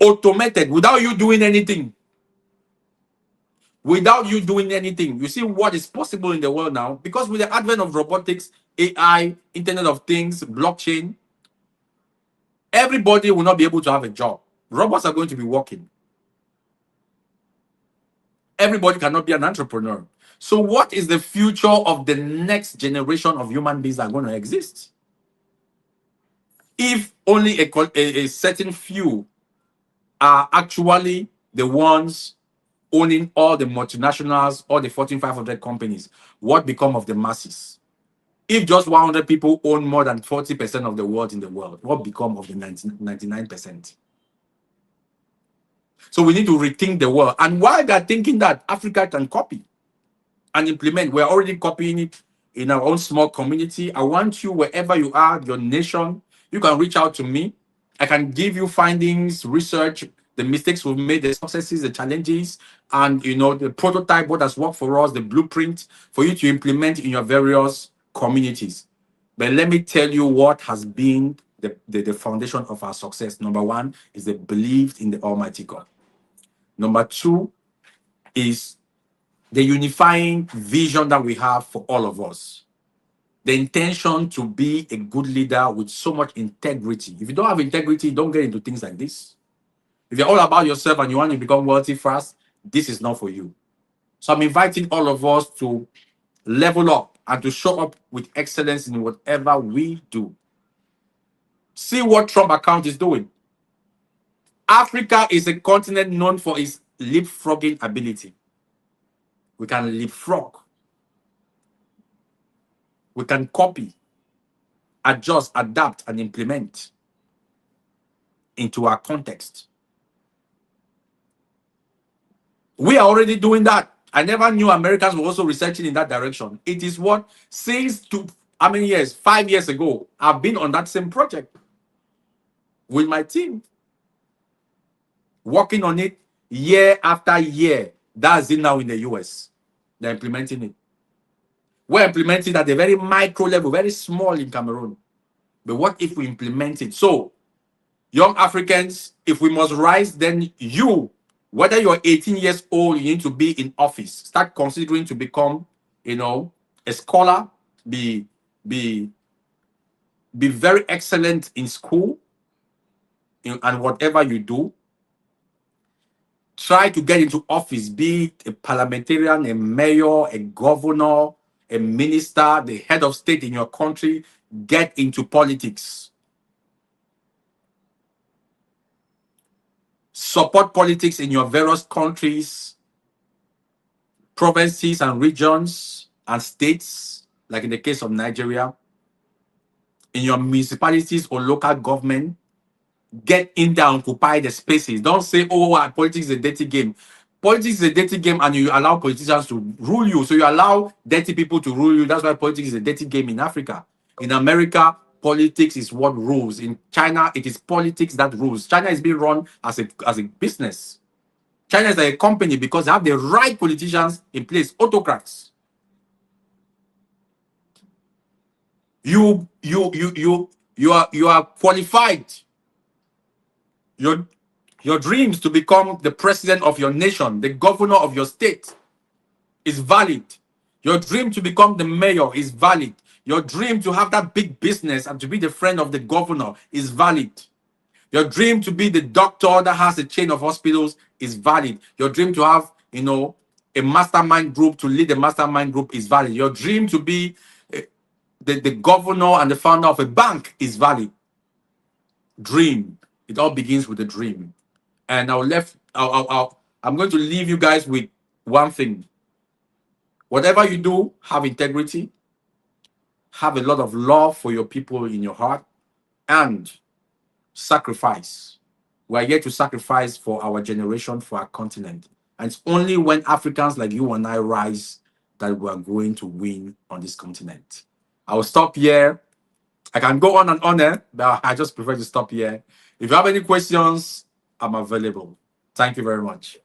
S4: Automated, without you doing anything. Without you doing anything. You see what is possible in the world now? Because with the advent of robotics, AI, Internet of Things, blockchain, everybody will not be able to have a job. Robots are going to be working. Everybody cannot be an entrepreneur. So what is the future of the next generation of human beings that are going to exist? If only a certain few are actually the ones owning all the multinationals, all the Fortune 500 companies, what become of the masses? If just 100 people own more than 40% of the world in the world, what become of the 99%? So we need to rethink the world. And while they're thinking that, Africa can copy and implement. We're already copying it in our own small community. I want you, wherever you are, your nation, you can reach out to me. I can give you findings, research, the mistakes we've made, the successes, the challenges, and the prototype, what has worked for us, the blueprint for you to implement in your various communities. But let me tell you what has been the foundation of our success. Number one is the belief in the Almighty God. Number two is the unifying vision that we have for all of us. The intention to be a good leader with so much integrity. If you don't have integrity, don't get into things like this. If you're all about yourself and you want to become wealthy fast, this is not for you. So I'm inviting all of us to level up and to show up with excellence in whatever we do. See what Trump account is doing. Africa is a continent known for its leapfrogging ability. We can leapfrog. We can copy, adjust, adapt, and implement into our context. We are already doing that. I never knew Americans were also researching in that direction. It is what, since 5 years ago, I've been on that same project with my team, working on it year after year. That's it now in the US. They're implementing it. We're implementing at a very micro level, very small in Cameroon. But what if we implement it? So, young Africans, if we must rise, then you Whether you're 18 years old, you need to be in office. Start considering to become, a scholar. Be very excellent in school and whatever you do. Try to get into office, be it a parliamentarian, a mayor, a governor, a minister, the head of state in your country. Get into politics. Support politics in your various countries, provinces and regions and states, like in the case of Nigeria, in your municipalities or local government. Get in there and occupy the spaces. Don't say, oh, politics is a dirty game. Politics is a dirty game and you allow politicians to rule you. So you allow dirty people to rule you. That's why politics is a dirty game in Africa. In America, politics is what rules. In China, it is politics that rules. China is being run as a business. China is like a company because they have the right politicians in place, autocrats. You are qualified. Your dreams to become the president of your nation, the governor of your state, is valid. Your dream to become the mayor is valid. Your dream to have that big business and to be the friend of the governor is valid. Your dream to be the doctor that has a chain of hospitals is valid. Your dream to have, a mastermind group, to lead a mastermind group is valid. Your dream to be the governor and the founder of a bank is valid. Dream. It all begins with a dream. And I'm going to leave you guys with one thing. Whatever you do, have integrity, have a lot of love for your people in your heart, and sacrifice. We are here to sacrifice for our generation, for our continent. And it's only when Africans like you and I rise that we are going to win on this continent. I will stop here. I can go on and on, but I just prefer to stop here. If you have any questions, I'm available. Thank you very much.